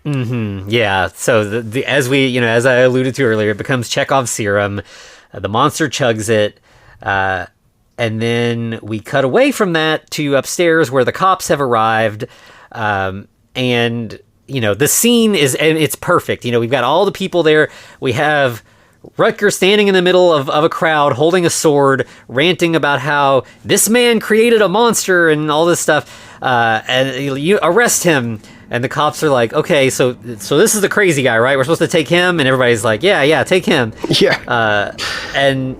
Yeah. So as I alluded to earlier, it becomes Chekhov's serum. The monster chugs it. And then we cut away from that to upstairs where the cops have arrived. And the scene it's perfect. We've got all the people there. We have Rutger standing in the middle of a crowd holding a sword, ranting about how this man created a monster and all this stuff, and you arrest him. And the cops are like, okay, so this is the crazy guy, right? We're supposed to take him? And everybody's like, yeah, take him. Yeah. And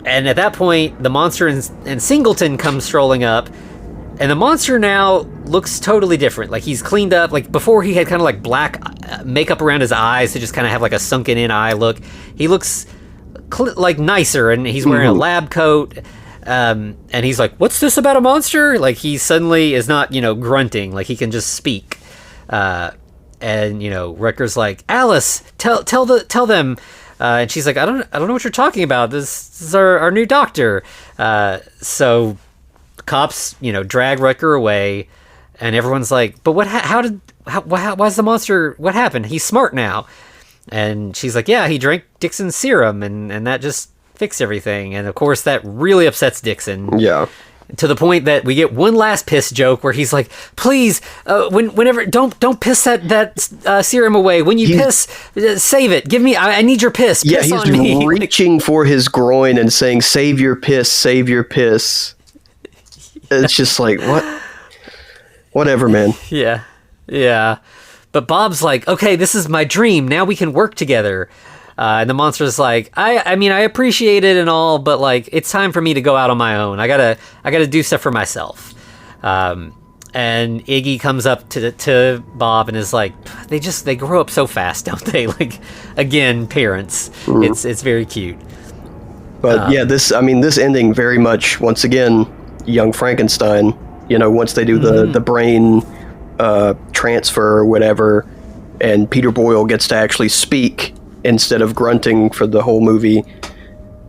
at that point, the monster and Singleton come strolling up. And the monster now looks totally different. Like he's cleaned up. Like before he had kind of like black makeup around his eyes to just kind of have like a sunken in eye look. He looks like nicer, and he's wearing a lab coat. And he's like, what's this about a monster? Like he suddenly is not, grunting. Like he can just speak. And, Rutger's like, Alice, tell them. And she's like, I don't know what you're talking about. This is our new doctor. So cops, drag Rutger away, and everyone's like, but why's the monster, what happened? He's smart now. And she's like, yeah, he drank Dixon's serum, and that just fixed everything. And of course that really upsets Dixon. Yeah. To the point that we get one last piss joke where he's like, "Please, whenever don't piss that serum away. When you piss, save it. Give me. I need your piss. Yeah, piss he's on me." reaching for his groin and saying, "Save your piss, save your piss." It's just like, what? Whatever, man. Yeah. But Bob's like, "Okay, this is my dream. Now we can work together." And the monster's like, I mean, I appreciate it and all, but like, it's time for me to go out on my own. I gotta do stuff for myself. And Iggy comes up to Bob and is like, they grow up so fast, don't they? Like, again, parents. It's very cute. But yeah, this ending very much, once again, young Frankenstein. You know, once they do the brain transfer or whatever, and Peter Boyle gets to actually speak instead of grunting for the whole movie.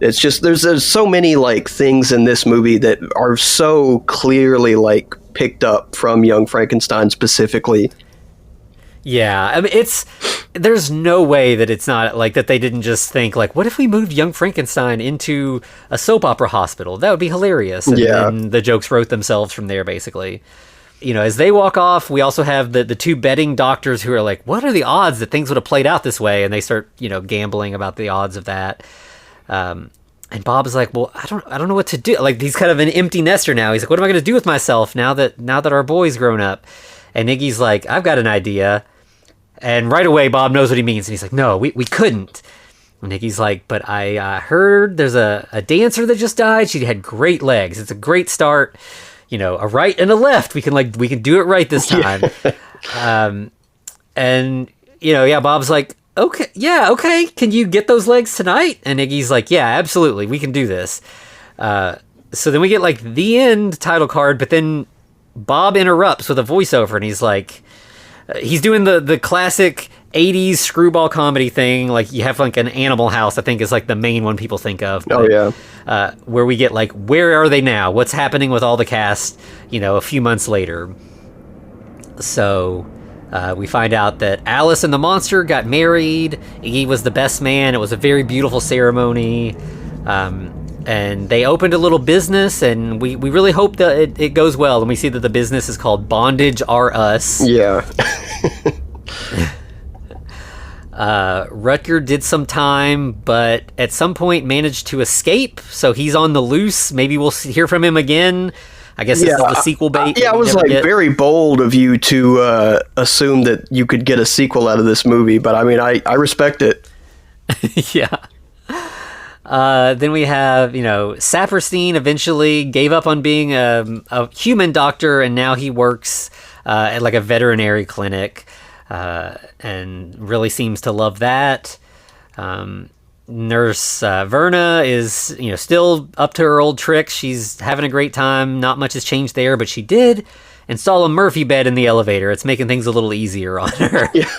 It's just, there's so many like things in this movie that are so clearly like picked up from Young Frankenstein specifically. Yeah, I mean, there's no way that it's not like that they didn't just think like, what if we moved Young Frankenstein into a soap opera hospital? That would be hilarious. And the jokes wrote themselves from there, basically. You know, as they walk off, we also have the two betting doctors who are like, what are the odds that things would have played out this way? And they start, you know, gambling about the odds of that. And Bob is like, well, I don't know what to do. Like, he's kind of an empty nester now. He's like, what am I going to do with myself now that our boy's grown up? And Iggy's like, I've got an idea. And right away, Bob knows what he means. And he's like, no, we couldn't. And Iggy's like, but I heard there's a dancer that just died. She had great legs. It's a great start. You know, a right and a left. We can do it right this time. And, you know, yeah, Bob's like, okay. Can you get those legs tonight? And Iggy's like, yeah, absolutely. We can do this. So then we get like the end title card, but then Bob interrupts with a voiceover and he's like, he's doing the classic 80s screwball comedy thing. Like, you have like an Animal House, I think is like the main one people think of. But, where we get like, where are they now? What's happening with all the cast, you know, a few months later? So we find out that Alice and the monster got married. Iggy was the best man. It was a very beautiful ceremony. And they opened a little business, and we really hope that it goes well. And we see that the business is called Bondage R Us. Yeah. Rutger did some time, but at some point managed to escape, so he's on the loose. Maybe we'll hear from him again. I guess this is the sequel bait. I was like, very bold of you to assume that you could get a sequel out of this movie, but I mean, I respect it. Yeah. Then we have, you know, Saperstein eventually gave up on being a human doctor, and now he works at like a veterinary clinic. And really seems to love that. Nurse Verna is, you know, still up to her old tricks. She's having a great time. Not much has changed there, but she did install a Murphy bed in the elevator. It's making things a little easier on her. Yeah.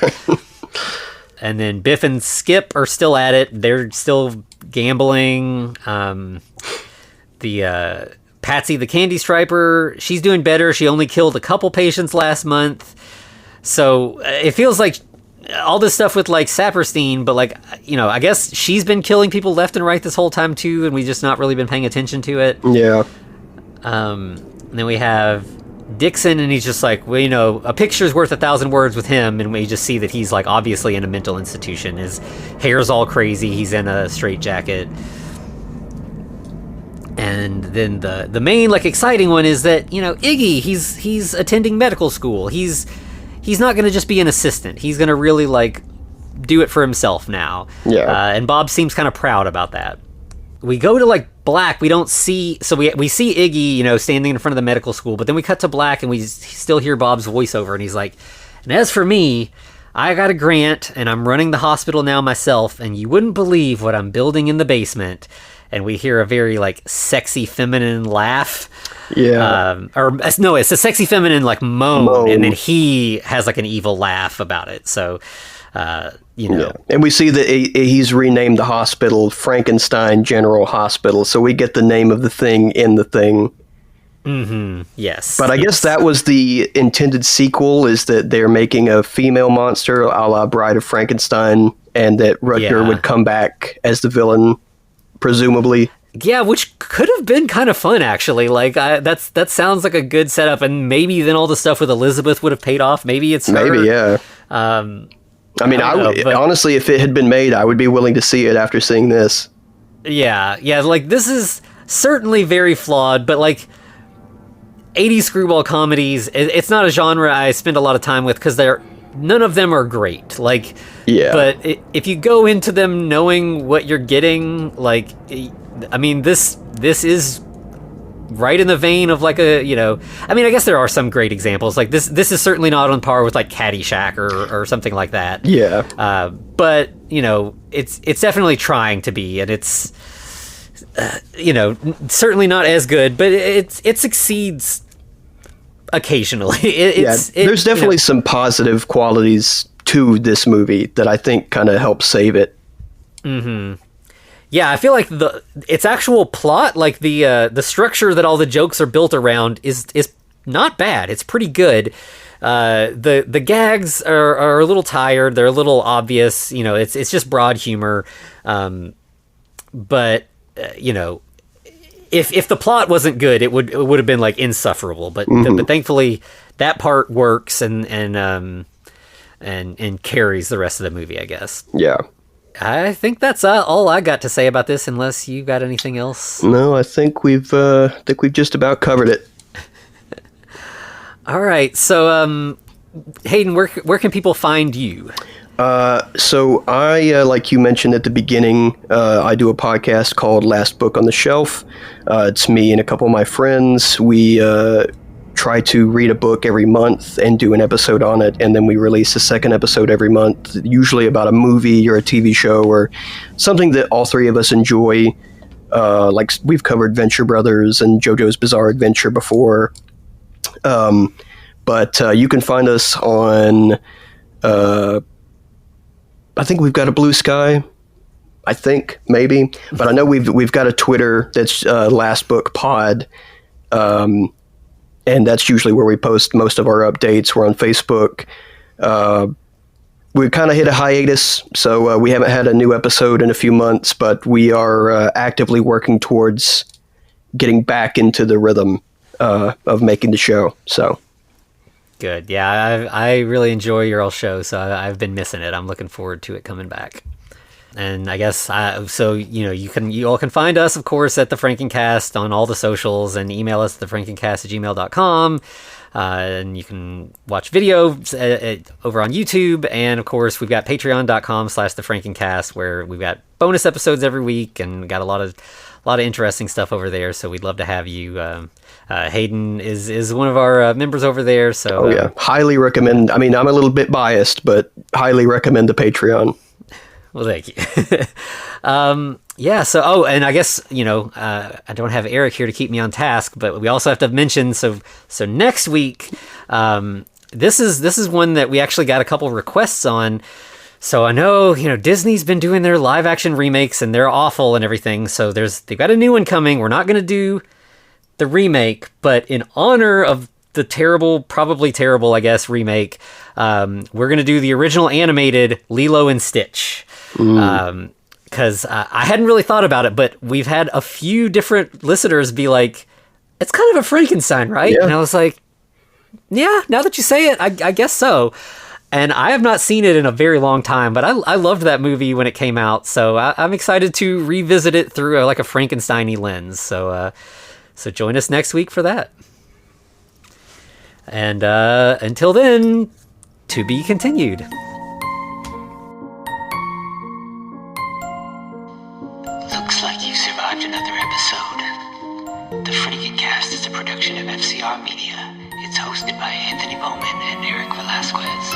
And then Biff and Skip are still at it. They're still gambling. The Patsy the Candy Striper, she's doing better. She only killed a couple patients last month. So it feels like all this stuff with like Saperstein, but like, you know, I guess she's been killing people left and right this whole time too, and we just not really been paying attention to it. Yeah. And then we have Dixon, and he's just like, well, you know, a picture's worth 1,000 words with him, and we just see that he's like obviously in a mental institution. His hair's all crazy. He's in a straitjacket. And then the main like exciting one is that, you know, Iggy, he's attending medical school. He's not going to just be an assistant. He's going to really, like, do it for himself now. Yeah. And Bob seems kind of proud about that. We go to, like, black. We don't see... So we see Iggy, you know, standing in front of the medical school, but then we cut to black, and we still hear Bob's voiceover, and he's like, and as for me, I got a grant, and I'm running the hospital now myself, and you wouldn't believe what I'm building in the basement. And we hear a very, like, sexy feminine laugh. Yeah. Or no, it's a sexy feminine like moan, and then he has like an evil laugh about it. So, you know. Yeah. And we see that he's renamed the hospital Frankenstein General Hospital, so we get the name of the thing in the thing. Mm-hmm. Yes. But I guess that was the intended sequel, is that they're making a female monster a la Bride of Frankenstein, and that Rutger would come back as the villain, presumably. Yeah, which could have been kind of fun, actually. Like, that sounds like a good setup, and maybe then all the stuff with Elizabeth would have paid off. Maybe it's her. Maybe, yeah. I mean, honestly, if it had been made, I would be willing to see it after seeing this. Yeah, like, this is certainly very flawed, but, like, 80s screwball comedies, it's not a genre I spend a lot of time with, because none of them are great. Like, yeah. But if you go into them knowing what you're getting, like, I mean, this is right in the vein of, like, I mean, I guess there are some great examples. Like, this is certainly not on par with, like, Caddyshack or something like that. Yeah. But, it's definitely trying to be, and it's, certainly not as good, but it succeeds occasionally. There's definitely some positive qualities to this movie that I think kind of help save it. Mm-hmm. Yeah, I feel like its actual plot, like the structure that all the jokes are built around, is not bad. It's pretty good. The gags are a little tired. They're a little obvious. It's just broad humor. But if the plot wasn't good, it would have been, like, insufferable. But but thankfully that part works and carries the rest of the movie, I guess. Yeah. I think that's all I got to say about this, unless you got anything else. No, I think we've just about covered it. All right, so Hayden, where can people find you? So I, like you mentioned at the beginning, I do a podcast called Last Book on the Shelf. It's me and a couple of my friends. We try to read a book every month and do an episode on it, and then we release a second episode every month, usually about a movie or a TV show or something that all three of us enjoy. Like, we've covered Venture Brothers and JoJo's Bizarre Adventure before. But you can find us on, I think we've got a Blue Sky. I think, maybe. But I know we've got a Twitter that's Last Book Pod. And that's usually where we post most of our updates. We're on Facebook. We kind of hit a hiatus, so we haven't had a new episode in a few months, but we are actively working towards getting back into the rhythm of making the show. So good. Yeah, I really enjoy your old show, so I've been missing it. I'm looking forward to it coming back. And I guess, you all can find us, of course, at The Frankencast on all the socials, and email us at thefrankencast@gmail.com. And you can watch video over on YouTube. And, of course, we've got patreon.com/thefrankencast, where we've got bonus episodes every week, and got a lot of interesting stuff over there. So we'd love to have you. Hayden is one of our members over there. So highly recommend. I mean, I'm a little bit biased, but highly recommend the Patreon. Well, thank you. So, and I guess, I don't have Eric here to keep me on task, but we also have to mention, so next week, this is one that we actually got a couple requests on. So I know, Disney's been doing their live action remakes, and they're awful and everything. So they've got a new one coming. We're not going to do the remake, but in honor of the probably terrible, I guess, remake, we're going to do the original animated Lilo and Stitch. Because I hadn't really thought about it, but we've had a few different listeners be like, it's kind of a Frankenstein, right? Yeah. And I was like, yeah, now that you say it, I guess so. And I have not seen it in a very long time, but I loved that movie when it came out, so I'm excited to revisit it through like a Frankenstein-y lens. So join us next week for that. And until then, to be continued. Looks like you survived another episode. The Frankencast is a production of FCR Media. It's hosted by Anthony Bowman and Eric Velasquez.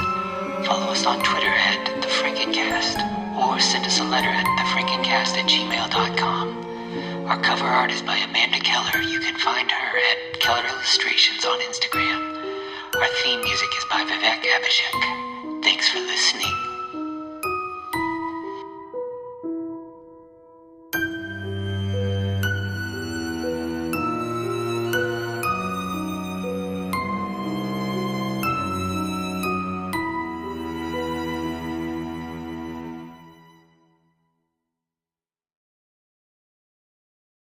Follow us on Twitter at The Frankencast, or send us a letter at thefrankencast@gmail.com. Our cover art is by Amanda Keller. You can find her at Keller Illustrations on Instagram. Our theme music is by Vivek Abhishek.